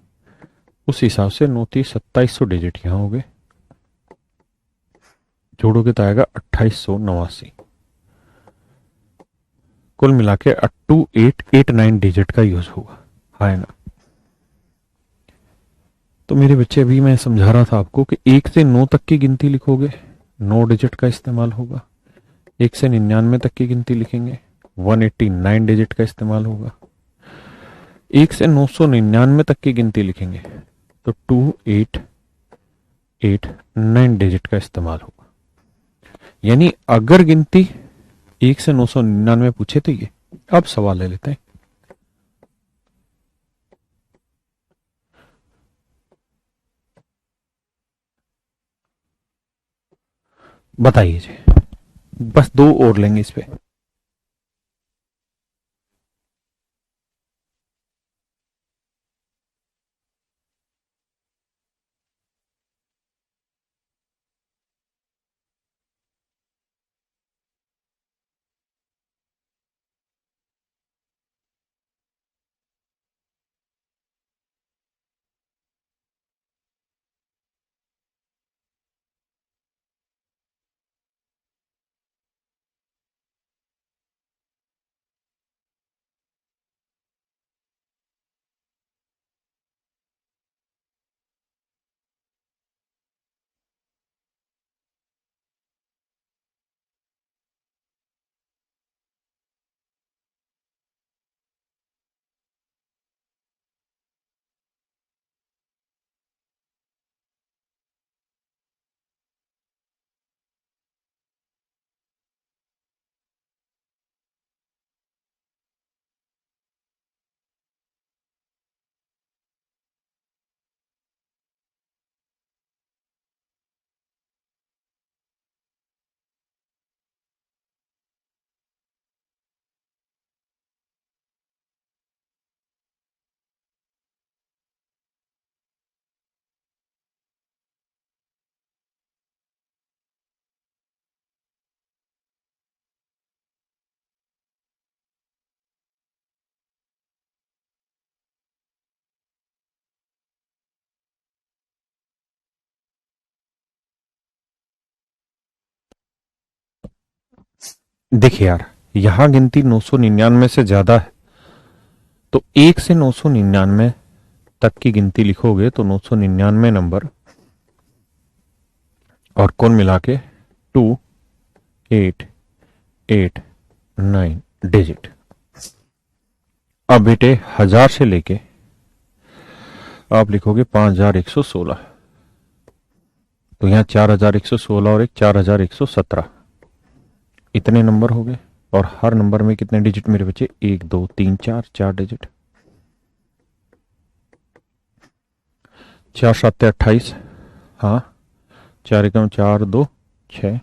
उस हिसाब से 9 3 2700 डिजिट यहां हो गए। जोड़ोगे तो आएगा 2889। कुल मिला के 2889 डिजिट का यूज होगा, है ना? तो मेरे बच्चे, अभी मैं समझा रहा था आपको कि 1 से 9 तक की गिनती लिखोगे, 9 डिजिट का इस्तेमाल होगा। 1 से 99 तक की गिनती लिखेंगे, 189 डिजिट का इस्तेमाल होगा। 1 से 999 तक की गिनती लिखेंगे तो 2889 डिजिट का इस्तेमाल होगा। यानी अगर गिनती 1 से 999 पूछे तो ये। अब सवाल ले लेते हैं। बताइए जी, बस दो और लेंगे इस पे। देखिए यार, यहां गिनती 999 से ज्यादा है, तो 1 से 999 तक की गिनती लिखोगे तो 999 नंबर और कुल मिला के 2889 डिजिट। अब बेटे 1000 से लेके आप लिखोगे 5116, तो यहां 4116 और एक 4117, इतने नंबर हो गए। और हर नंबर में कितने डिजिट मेरे बच्चे? 1 2 3 4, 4 डिजिट। 4 7 28, हाँ, 4 एकम 4 2 6,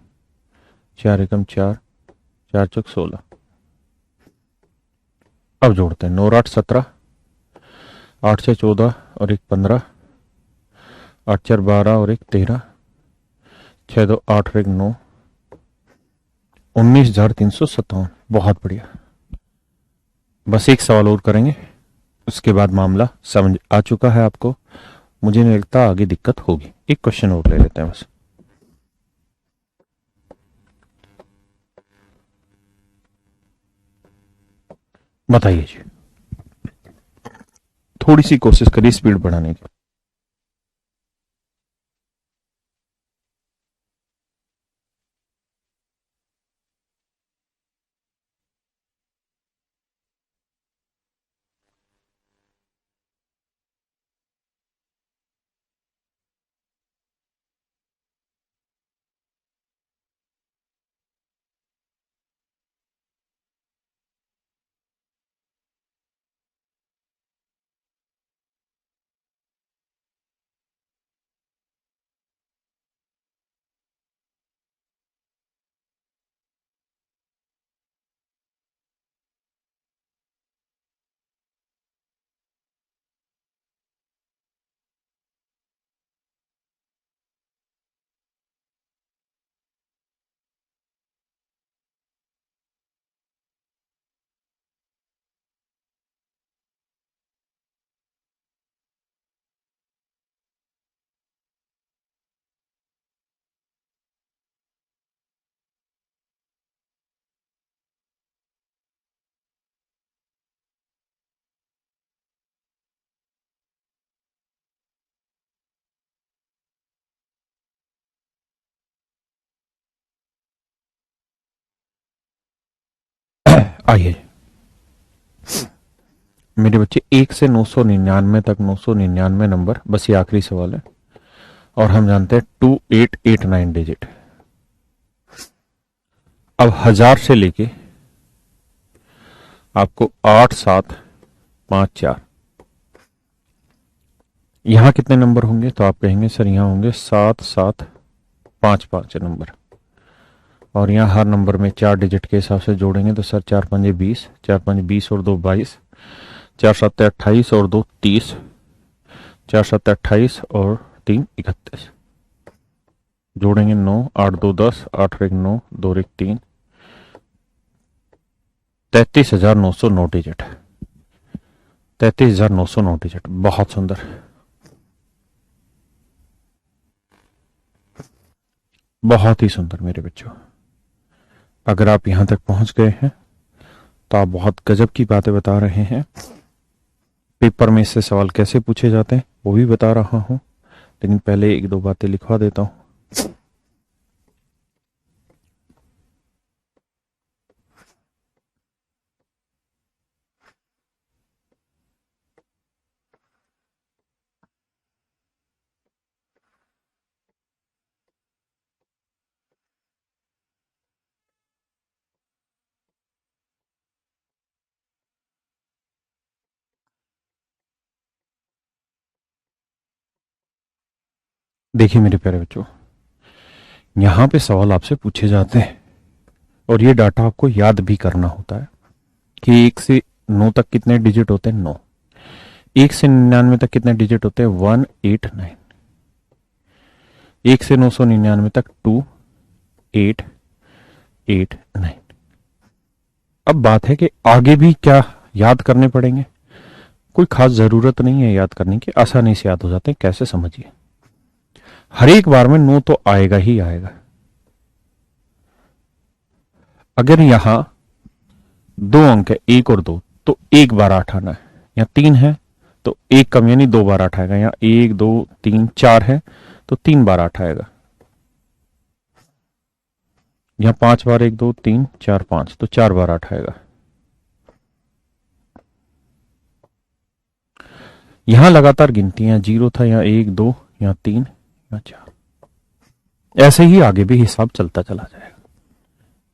4 एकम 4, 4 चौक 16। अब जोड़ते हैं, 9 8 17, 8 से 14 और एक 15, 8 4 12 और एक 13, 6 2 8 और एक 9, 19,357। बहुत बढ़िया। बस एक सवाल और करेंगे, उसके बाद मामला समझ आ चुका है आपको। मुझे नहीं लगता आगे दिक्कत होगी। एक क्वेश्चन और ले लेते हैं बस। बताइए जी, थोड़ी सी कोशिश करिए स्पीड बढ़ाने की। आइए मेरे बच्चे, 1 से 999 तक 999 नंबर, बस ये आखिरी सवाल है। और हम जानते हैं 2889 डिजिट। अब 1000 से लेके आपको 8 7 5 4, यहां कितने नंबर होंगे? तो आप कहेंगे सर यहां होंगे 7 7 5 5 नंबर। और यहाँ हर नंबर में 4 डिजिट के हिसाब से जोड़ेंगे तो सर 4 5 20, 4 5 20 और 2 22, 4 7 28 और 2 30, 4 7 28 और 3 31। जोड़ेंगे 9 8 2 10, 8 और 1 9, 2 और 1 3, 33,909 डिजिट। 33,909 डिजिट, बहुत सुंदर, बहुत ही सुंदर मेरे बच्चों। अगर आप यहां तक पहुंच गए हैं तो आप बहुत गजब की बातें बता रहे हैं। पेपर में इससे सवाल कैसे पूछे जाते हैं वो भी बता रहा हूं, लेकिन पहले एक दो बातें लिखवा देता हूं। देखिए मेरे प्यारे बच्चों, यहां पे सवाल आपसे पूछे जाते हैं और ये डाटा आपको याद भी करना होता है कि 1 से 9 तक कितने डिजिट होते हैं? 9। 1 से 99 तक कितने डिजिट होते हैं? 189। 1 से 999 तक 2889। अब बात है कि आगे भी क्या याद करने पड़ेंगे? कोई खास जरूरत नहीं है याद करने की, आसानी से याद हो जाते हैं। कैसे? समझिए, हर एक बार में 9 तो आएगा ही आएगा। अगर यहां दो अंक है, 1 और 2, तो 1 बार 8 आना है। यहाँ 3 है तो 1 कम यानी 2 बार 8 आएगा। यहाँ 1 2 3 4 है तो 3 बार 8 आएगा। यहाँ 5 बार 1 2 3 4 5 तो 4 बार 8 आएगा। यहां लगातार गिनती है, 0 था, यहाँ 1 2, यहाँ 3, यहाँ 4। ऐसे ही आगे भी हिसाब चलता चला जाएगा।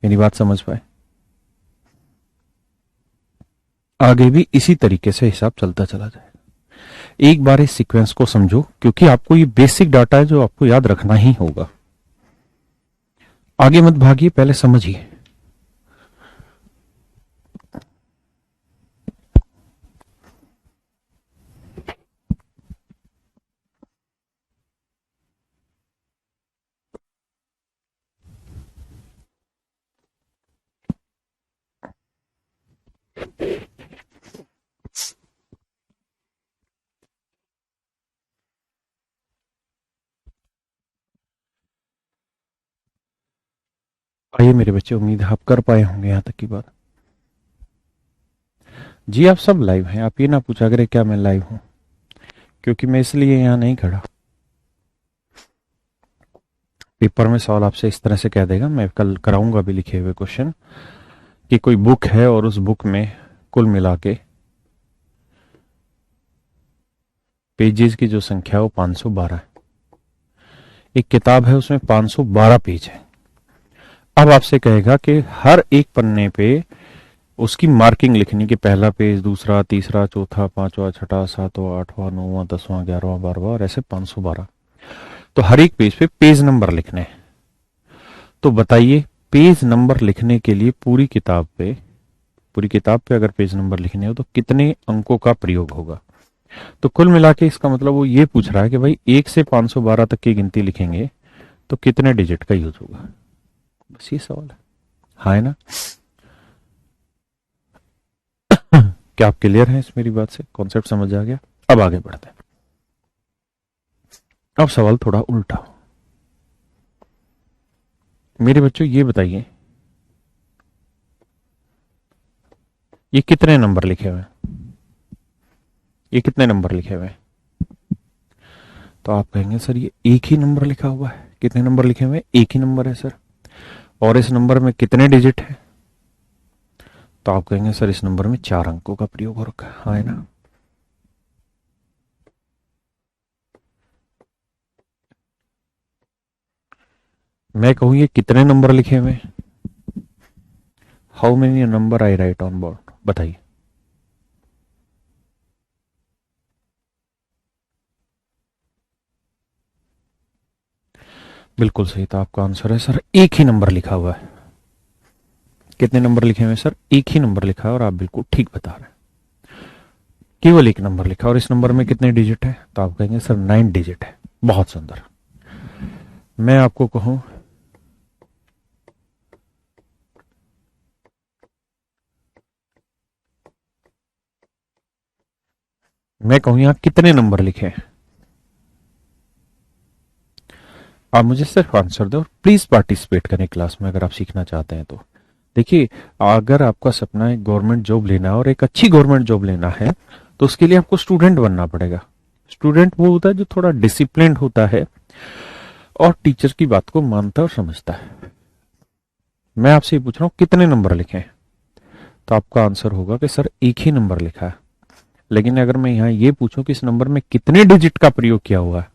मेरी बात समझ पाए? आगे भी इसी तरीके से हिसाब चलता चला जाएगा। एक बार इस सीक्वेंस को समझो, क्योंकि आपको ये बेसिक डाटा है जो आपको याद रखना ही होगा। आगे मत भागिए, पहले समझिए। आइए मेरे बच्चे, उम्मीद है आप कर पाए होंगे यहां तक की बात। जी आप सब लाइव हैं, आप ये ना पूछा करें क्या मैं लाइव हूं, क्योंकि मैं इसलिए यहां नहीं खड़ा। पेपर में सवाल आपसे इस तरह से कह देगा, मैं कल कराऊंगा भी लिखे हुए क्वेश्चन, कि कोई बुक है और उस बुक में कुल मिला के पेजेस की जो संख्या है वो 512 है। एक किताब है उसमें 512 पेज है। अब आपसे कहेगा कि हर एक पन्ने पे उसकी मार्किंग लिखनी, कि पहला पेज, दूसरा, तीसरा, चौथा, पांचवा, छठा, सातवां, आठवां, नौवां, 10वां, 11वां, 12वां और ऐसे 512। तो हर एक पेज पे पेज नंबर लिखने हैं। तो बताइए, पेज नंबर लिखने के लिए पूरी किताब पे अगर पेज नंबर लिखने हो तो कितने अंकों का प्रयोग होगा? तो कुल मिला के इसका मतलब वो ये पूछ रहा है कि भाई 1 से 512 तक की गिनती लिखेंगे तो कितने डिजिट का यूज होगा। बस ये सवाल है। हाँ है ना? क्या आप क्लियर हैं इस मेरी बात से? कॉन्सेप्ट समझ आ गया? अब आगे बढ़ते हैं। अब सवाल थोड़ा उल्टा। मेरे बच्चों ये बताइए, ये कितने नंबर लिखे हुए हैं? ये कितने नंबर लिखे हुए हैं? तो आप कहेंगे सर ये एक ही नंबर लिखा हुआ है। कितने नंबर लिखे हुए हैं? एक ही नंबर है सर। और इस नंबर में कितने डिजिट है? तो आप कहेंगे सर इस नंबर में 4 अंकों का प्रयोग हो रखा है। हाँ है ना? मैं कहूं ये कितने नंबर लिखे हुए हैं? How many number I right on board? बताइए। बिल्कुल सही था आपका आंसर है सर, एक ही नंबर लिखा हुआ है। कितने नंबर लिखे हुए हैं सर? एक ही नंबर लिखा है और आप बिल्कुल ठीक बता रहे हैं। केवल एक नंबर लिखा, और इस नंबर में कितने डिजिट है? तो आप कहेंगे सर 9 डिजिट है। बहुत सुंदर। मैं आपको कहूं, यहां कितने नंबर लिखे हैं? आप मुझे सिर्फ आंसर दो और प्लीज पार्टिसिपेट करें क्लास में अगर आप सीखना चाहते हैं तो। देखिए, अगर आपका सपना है गवर्नमेंट जॉब लेना है और एक अच्छी गवर्नमेंट जॉब लेना है, तो उसके लिए आपको स्टूडेंट बनना पड़ेगा। स्टूडेंट वो होता है जो थोड़ा डिसिप्लिन होता है और टीचर की बात को मानता और समझता है। मैं आपसे ये पूछ रहा हूं कितने नंबर लिखे हैं? तो आपका आंसर होगा कि सर एक ही नंबर लिखा है। लेकिन अगर मैं यहां ये पूछूं कि इस नंबर में कितने डिजिट का प्रयोग किया हुआ है,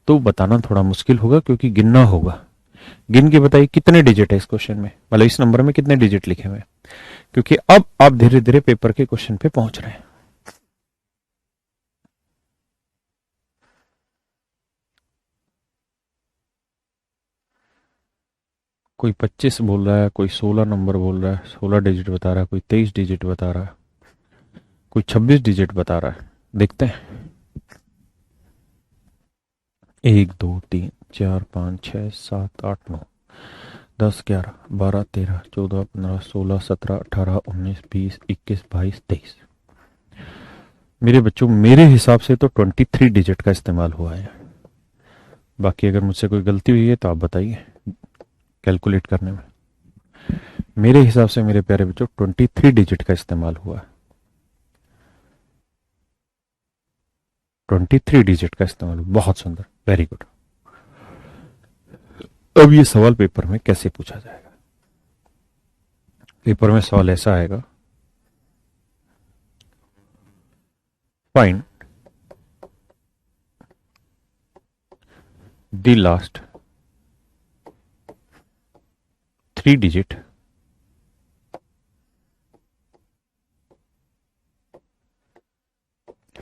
तो बताना थोड़ा मुश्किल होगा, क्योंकि गिनना होगा। गिन के बताइए कितने डिजिट है इस क्वेश्चन में, मतलब इस नंबर में कितने डिजिट लिखे हुए हैं, क्योंकि अब आप धीरे धीरे पेपर के क्वेश्चन पे पहुंच रहे हैं। कोई 25 बोल रहा है, कोई 16 नंबर बोल रहा है, 16 डिजिट बता रहा है, कोई 23 डिजिट बता रहा है, कोई 26 डिजिट बता रहा है। देखते हैं। 1 2 3 4 5 6 7 8 9 10 11 12 13 14 15 16 17 18 19 20 21 22 23। मेरे बच्चों, मेरे हिसाब से तो 23 डिजिट का इस्तेमाल हुआ है। बाकी अगर मुझसे कोई गलती हुई है तो आप बताइए कैलकुलेट करने में। मेरे हिसाब से मेरे प्यारे बच्चों 23 डिजिट का इस्तेमाल हुआ है। 23 डिजिट का इस्तेमाल हुआ। बहुत सुंदर, वेरी गुड। अब ये सवाल पेपर में कैसे पूछा जाएगा? पेपर में सवाल ऐसा आएगा, find the last 3 digit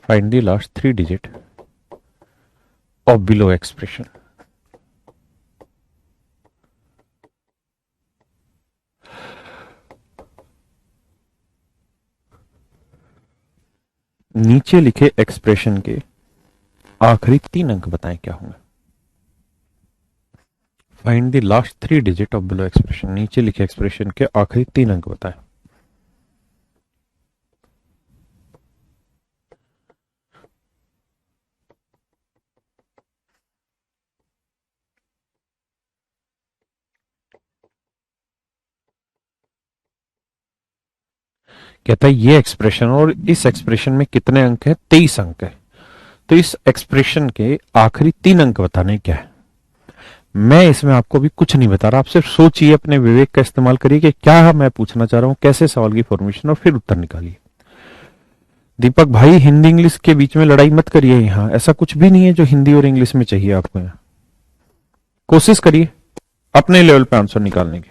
find the last 3 digit of below expression. नीचे लिखे एक्सप्रेशन के आखिरी 3 अंक बताएं क्या होंगे? Find the last 3 digit of below expression. नीचे लिखे एक्सप्रेशन के आखिरी 3 अंक बताएं। कहता है ये एक्सप्रेशन और इस एक्सप्रेशन में कितने अंक है? 23 अंक है। तो इस एक्सप्रेशन के आखिरी 3 अंक बताने क्या है? मैं इसमें आपको भी कुछ नहीं बता रहा, आप सिर्फ सोचिए, अपने विवेक का इस्तेमाल करिए कि क्या मैं पूछना चाह रहा हूं, कैसे सवाल की फॉर्मेशन, और फिर उत्तर निकालिए। दीपक भाई, हिंदी इंग्लिश के बीच में लड़ाई मत करिए। यहां ऐसा कुछ भी नहीं है जो हिंदी और इंग्लिश में चाहिए आपको। यहां कोशिश करिए अपने लेवल पे आंसर निकालने की।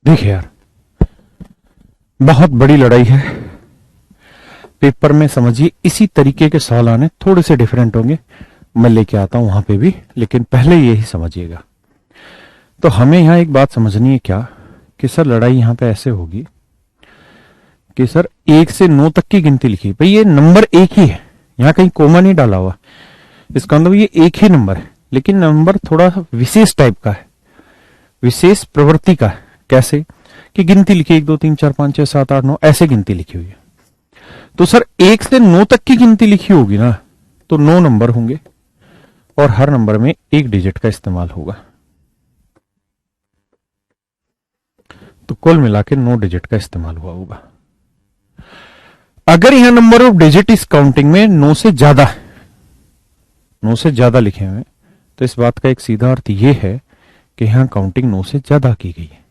देखिए यार, बहुत बड़ी लड़ाई है। पेपर में समझिए इसी तरीके के सवाल आने, थोड़े से डिफरेंट होंगे, मैं लेके आता हूं वहां पे भी, लेकिन पहले यही समझिएगा। तो हमें यहां एक बात समझनी है क्या, कि सर लड़ाई यहां पे ऐसे होगी कि सर 1 से 9 तक की गिनती लिखी। भाई ये नंबर एक ही है, यहां कहीं कोमा नहीं डाला हुआ, इसका मतलब ये एक ही नंबर है, लेकिन नंबर थोड़ा विशेष टाइप का है, विशेष प्रवृत्ति का है। कैसे कि गिनती लिखी 1 2 3 4 5 6 7 8 9, ऐसे गिनती लिखी हुई है। तो सर 1 से 9 तक की गिनती लिखी होगी ना, तो 9 नंबर होंगे और हर नंबर में 1 डिजिट का इस्तेमाल होगा। तो कुल मिला के 9 डिजिट का इस्तेमाल हुआ होगा। अगर यहां नंबर ऑफ डिजिट इस काउंटिंग में 9 से ज्यादा है, 9 से ज्यादा लिखे हुए, तो इस बात का एक सीधा अर्थ यह है कि यहां काउंटिंग 9 से ज्यादा की गई है।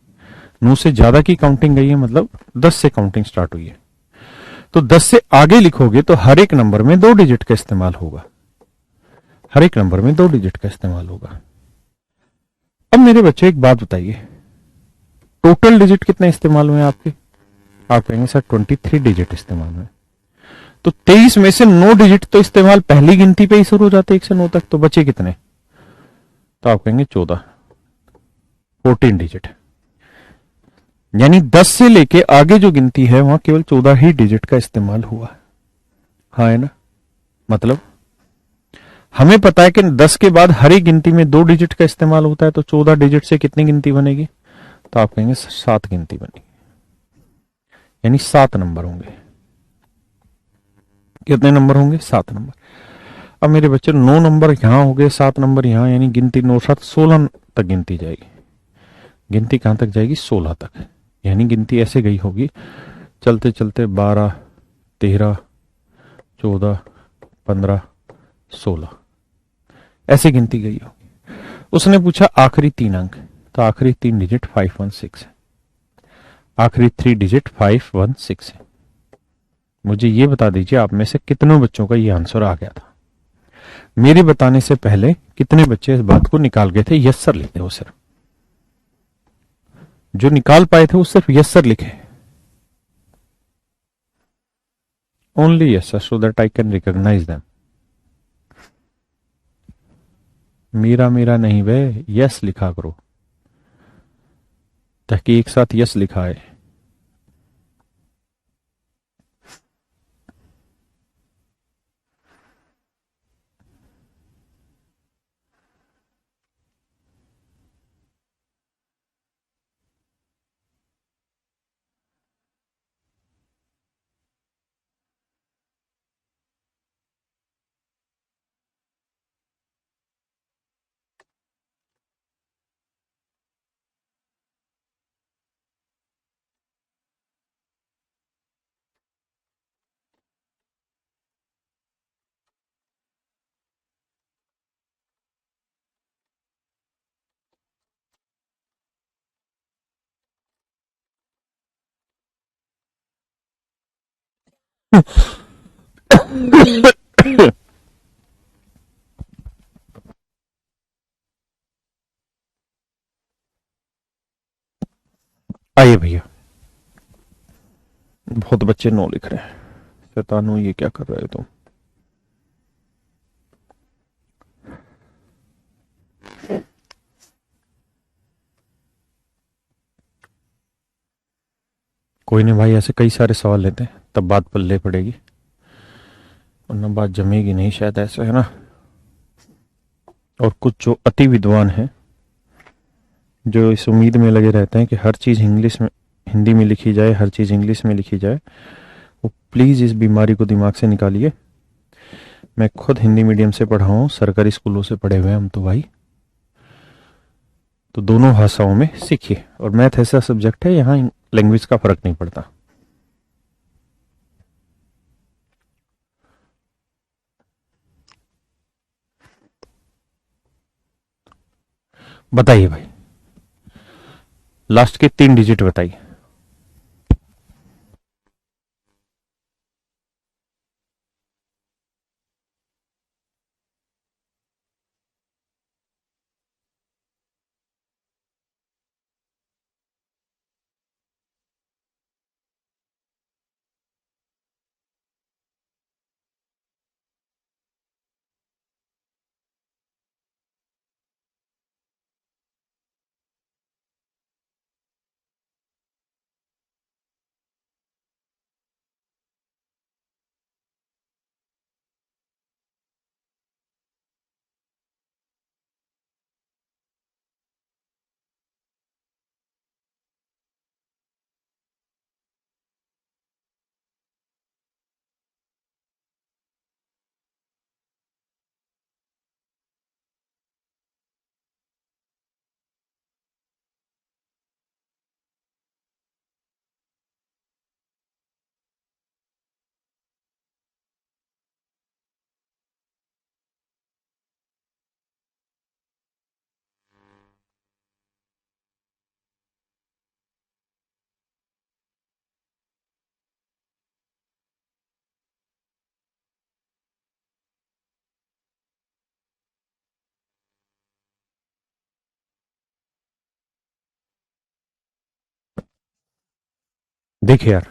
9 से ज्यादा की काउंटिंग गई है मतलब 10 से काउंटिंग स्टार्ट हुई है। तो 10 से आगे लिखोगे तो हर एक नंबर में 2 डिजिट का इस्तेमाल होगा, हर एक नंबर में 2 डिजिट का इस्तेमाल होगा। अब मेरे बच्चे एक बात बताइए, टोटल डिजिट कितने इस्तेमाल हुए आपके? आप कहेंगे सर 23 डिजिट इस्तेमाल हुए। तो 23 में से 9 डिजिट तो इस्तेमाल पहली गिनती पे ही शुरू हो जाते 1 से 9 तक, तो बचे कितने? तो आप कहेंगे 14 डिजिट। यानी 10 से लेके आगे जो गिनती है वहां केवल 14 ही डिजिट का इस्तेमाल हुआ। हाँ है ना? मतलब हमें पता है कि 10 के बाद हर एक गिनती में 2 डिजिट का इस्तेमाल होता है, तो 14 डिजिट से कितनी गिनती बनेगी? तो आप कहेंगे 7 गिनती बनेगी, यानी 7 नंबर होंगे। कितने नंबर होंगे? 7 नंबर। अब मेरे बच्चे 9 नंबर यहां हो गए, 7 नंबर यहां, यानी गिनती 9 7 16 तक गिनती जाएगी। गिनती कहां तक जाएगी? 16 तक। यानी गिनती ऐसे गई होगी, चलते चलते 12 13 14 15 16, ऐसे गिनती गई होगी। उसने पूछा आखिरी 3 अंक, तो आखिरी 3 डिजिट 516 है, आखिरी 3 डिजिट 516 है। मुझे ये बता दीजिए आप में से कितनों बच्चों का ये आंसर आ गया था? मेरे बताने से पहले कितने बच्चे इस बात को निकाल गए थे? यस सर लिखे, वो सिर्फ जो निकाल पाए थे वो सिर्फ यस सर लिखे, only yes sir, so that I can recognise them. मेरा मेरा नहीं वे, यस लिखा करो, ताकि एक साथ यस लिखा है। आइए भैया, बहुत बच्चे नो लिख रहे हैं। शैतानो, ये क्या कर रहे हो तुम? कोई नहीं भाई, ऐसे कई सारे सवाल लेते हैं, तब बात पल्ले पड़ेगी, वरना बात जमेगी नहीं शायद, ऐसे है ना। और कुछ जो अति विद्वान हैं, जो इस उम्मीद में लगे रहते हैं कि हर चीज इंग्लिश में, हिंदी में लिखी जाए, हर चीज इंग्लिश में लिखी जाए, वो प्लीज इस बीमारी को दिमाग से निकालिए। मैं खुद हिंदी मीडियम से पढ़ा हूं, सरकारी स्कूलों से पढ़े हुए हैं हम तो भाई, तो दोनों भाषाओं में सीखिए। और मैथ ऐसा सब्जेक्ट है, यहाँ लैंग्वेज का फर्क नहीं पड़ता। बताइए भाई, लास्ट के 3 डिजिट बताइए। देखिए यार,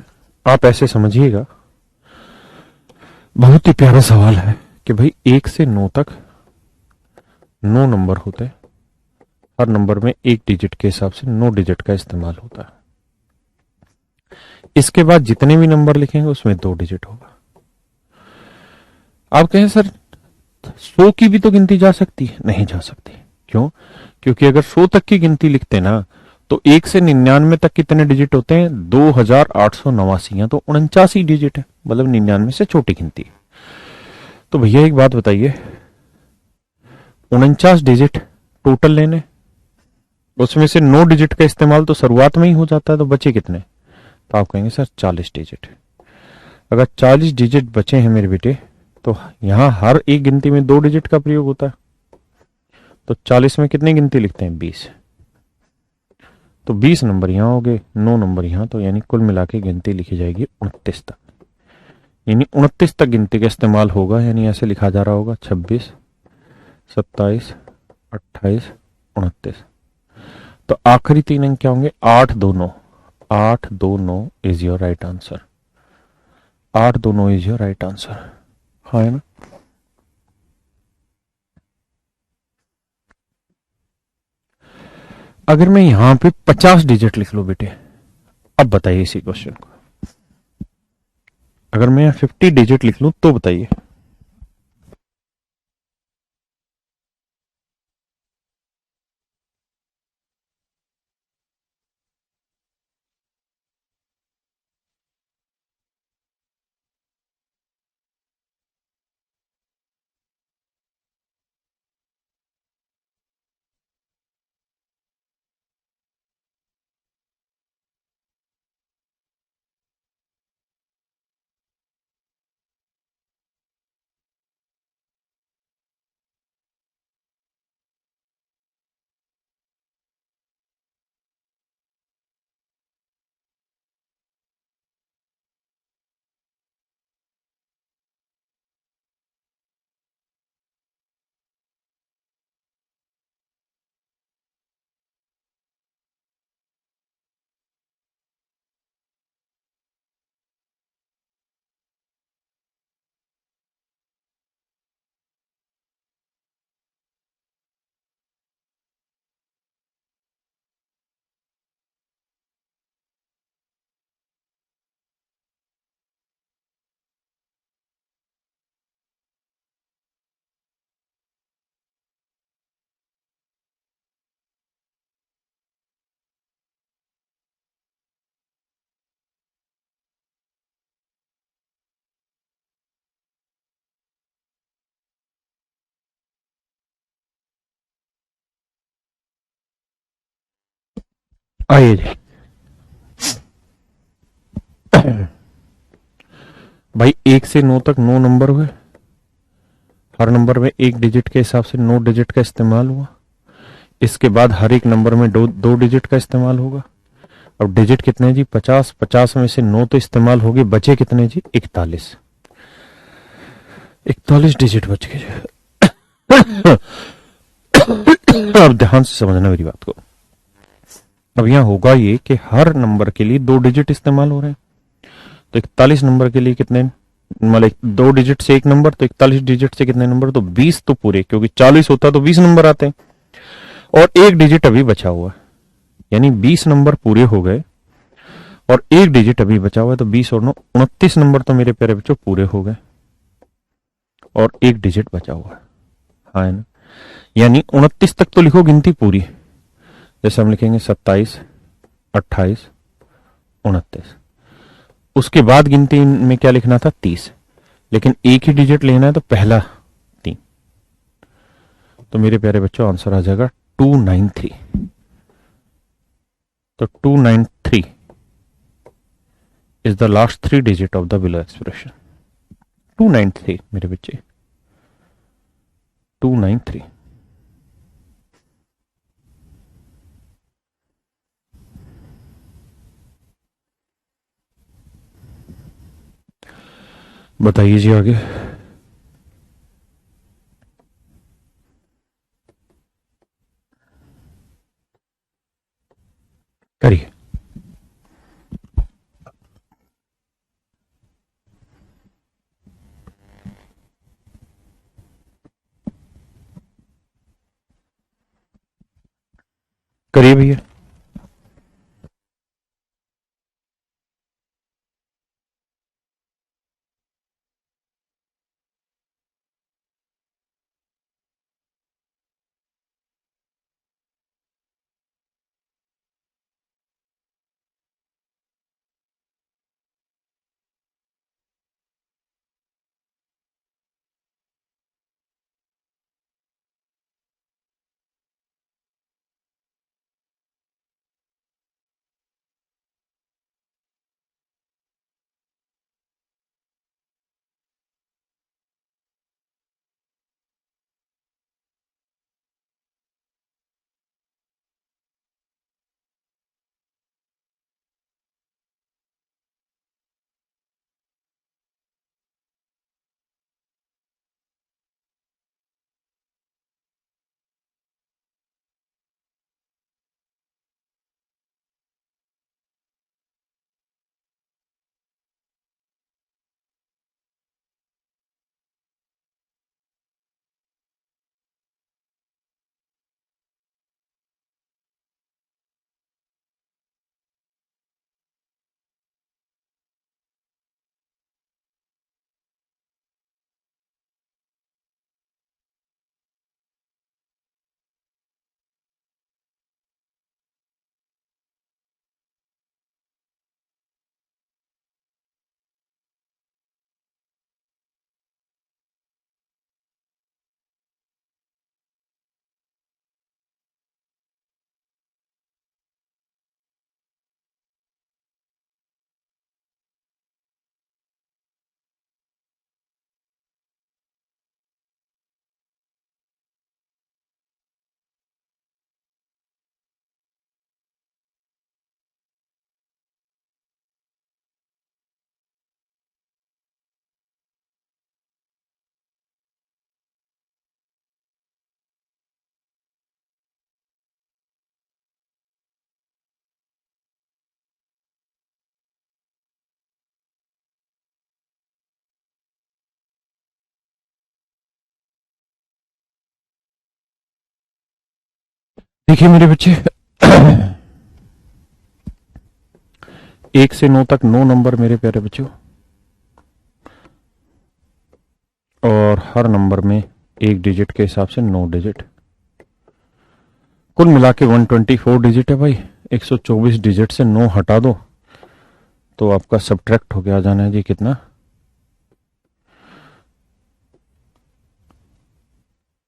आप ऐसे समझिएगा, बहुत ही प्यारा सवाल है कि भाई 1 से 9 तक 9 नंबर होते हैं, हर नंबर में एक डिजिट के हिसाब से 9 डिजिट का इस्तेमाल होता है। इसके बाद जितने भी नंबर लिखेंगे उसमें 2 डिजिट होगा। आप कहें सर 100 की भी तो गिनती जा सकती है, नहीं जा सकती। क्यों? क्योंकि अगर 100 तक की गिनती लिखते ना तो 1 से 99 तक कितने डिजिट होते हैं? 2889, या तो 49 डिजिट है, मतलब 99 से छोटी गिनती। तो भैया एक बात बताइए, 49 डिजिट टोटल लेने, उसमें से 9 डिजिट का इस्तेमाल तो शुरुआत में ही हो जाता है, तो बचे कितने? तो आप कहेंगे सर 40 डिजिट। अगर 40 डिजिट बचे हैं मेरे बेटे, तो यहां हर एक गिनती में 2 डिजिट का प्रयोग होता है, तो 40 में कितनी गिनती लिखते हैं? 20। तो 20 नंबर यहां हो गए, 9 नंबर यहां, तो यानी कुल मिला के गिनती लिखी जाएगी 29 तक। यानी 29 तक गिनती का इस्तेमाल होगा, यानी ऐसे लिखा जा रहा होगा 26, 27, 28, 29। तो आखिरी 3 अंक क्या होंगे? 829। 829 is your right answer. 829 is your right answer. हाँ है ना? अगर मैं यहां पे 50 डिजिट लिख लूं बेटे, अब बताइए इसी क्वेश्चन को। अगर मैं 50 डिजिट लिख लूं तो बताइए। आइए भाई, 1 से 9 तक 9 नंबर हुए, हर नंबर में एक डिजिट के हिसाब से 9 डिजिट का इस्तेमाल हुआ। इसके बाद हर एक नंबर में दो डिजिट का इस्तेमाल होगा। अब डिजिट कितने जी? 50। 50 में से 9 तो इस्तेमाल हो गए, बचे कितने जी? 41। 41 डिजिट बच गए। अब ध्यान से समझना मेरी बात को। अब यहां होगा ये कि हर नंबर के लिए 2 डिजिट इस्तेमाल हो रहे हैं, तो 41 नंबर के लिए कितने, मतलब 2 डिजिट से एक नंबर, तो 41 डिजिट से कितने नंबर? तो 20 तो पूरे, क्योंकि 40 होता तो 20 नंबर आते हैं, और एक डिजिट अभी बचा हुआ है, यानी 20 नंबर पूरे हो गए और एक डिजिट अभी बचा हुआ है, तो 20 और 9 29 नंबर तो मेरे प्यारे बच्चों पूरे हो गए और एक डिजिट बचा हुआ है। हाँ है ना? यानी 29 तक तो लिखो गिनती पूरी, जैसे हम लिखेंगे 27, 28, 29। उसके बाद गिनती में क्या लिखना था? 30। लेकिन एक ही डिजिट लेना है, तो पहला 3। तो मेरे प्यारे बच्चों आंसर आ जाएगा 293। तो 293 is the last 3 digit of the below expression. 293 मेरे बच्चे, 293। बताइए जी आगे। करिए। करिए भैया। देखिए मेरे बच्चे, 1 से 9 तक 9 नंबर मेरे प्यारे बच्चों, और हर नंबर में एक डिजिट के हिसाब से 9 डिजिट, कुल मिला के 124 डिजिट है भाई। 124 डिजिट से 9 हटा दो तो आपका सब्ट्रैक्ट होके आ जाना है जी कितना,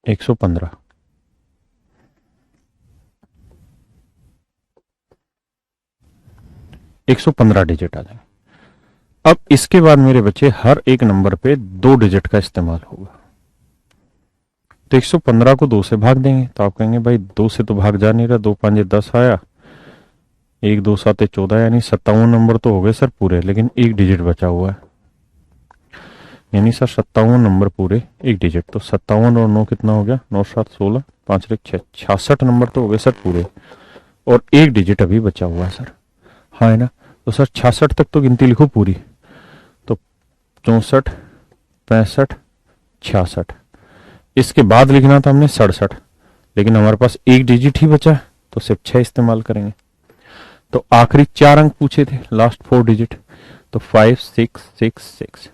115। 115 डिजिट आ जाएंगे। अब इसके बाद मेरे बच्चे हर एक नंबर पे 2 डिजिट का इस्तेमाल होगा। तो 115 को 2 से भाग देंगे तो आप कहेंगे भाई 2 से तो भाग जा नहीं रहा, 2 5 10 आया, 1 2 7 14, यानी 57 नंबर तो हो गए सर पूरे, लेकिन एक डिजिट बचा हुआ है, यानी सर 57 नंबर पूरे एक डिजिट। तो 57 और 9 कितना हो गया, 9 7 16, 5 1 6, 66 नंबर तो हो गए सर पूरे, और एक डिजिट अभी बचा हुआ है सर, हाँ है ना। तो सर 66 तक तो गिनती लिखो पूरी, तो 64 65 66, इसके बाद लिखना था हमने 67, लेकिन हमारे पास एक डिजिट ही बचा है तो सिर्फ 6 इस्तेमाल करेंगे। तो आखिरी 4 अंक पूछे थे, लास्ट 4 डिजिट, तो 5 6 6 6,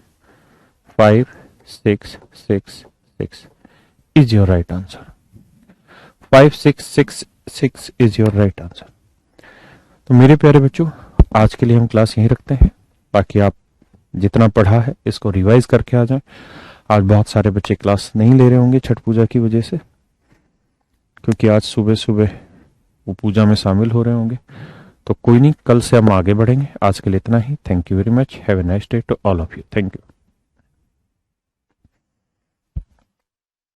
5 6 6 6 is your right answer. 5 6 6 6 is your right answer. तो मेरे प्यारे बच्चों, आज के लिए हम क्लास यहीं रखते हैं, बाकी आप जितना पढ़ा है इसको रिवाइज करके आ जाएं। आज बहुत सारे बच्चे क्लास नहीं ले रहे होंगे छठ पूजा की वजह से, क्योंकि आज सुबह सुबह वो पूजा में शामिल हो रहे होंगे। तो कोई नहीं, कल से हम आगे बढ़ेंगे। आज के लिए इतना ही। Thank you very much. Have a nice day to all of you. Thank you.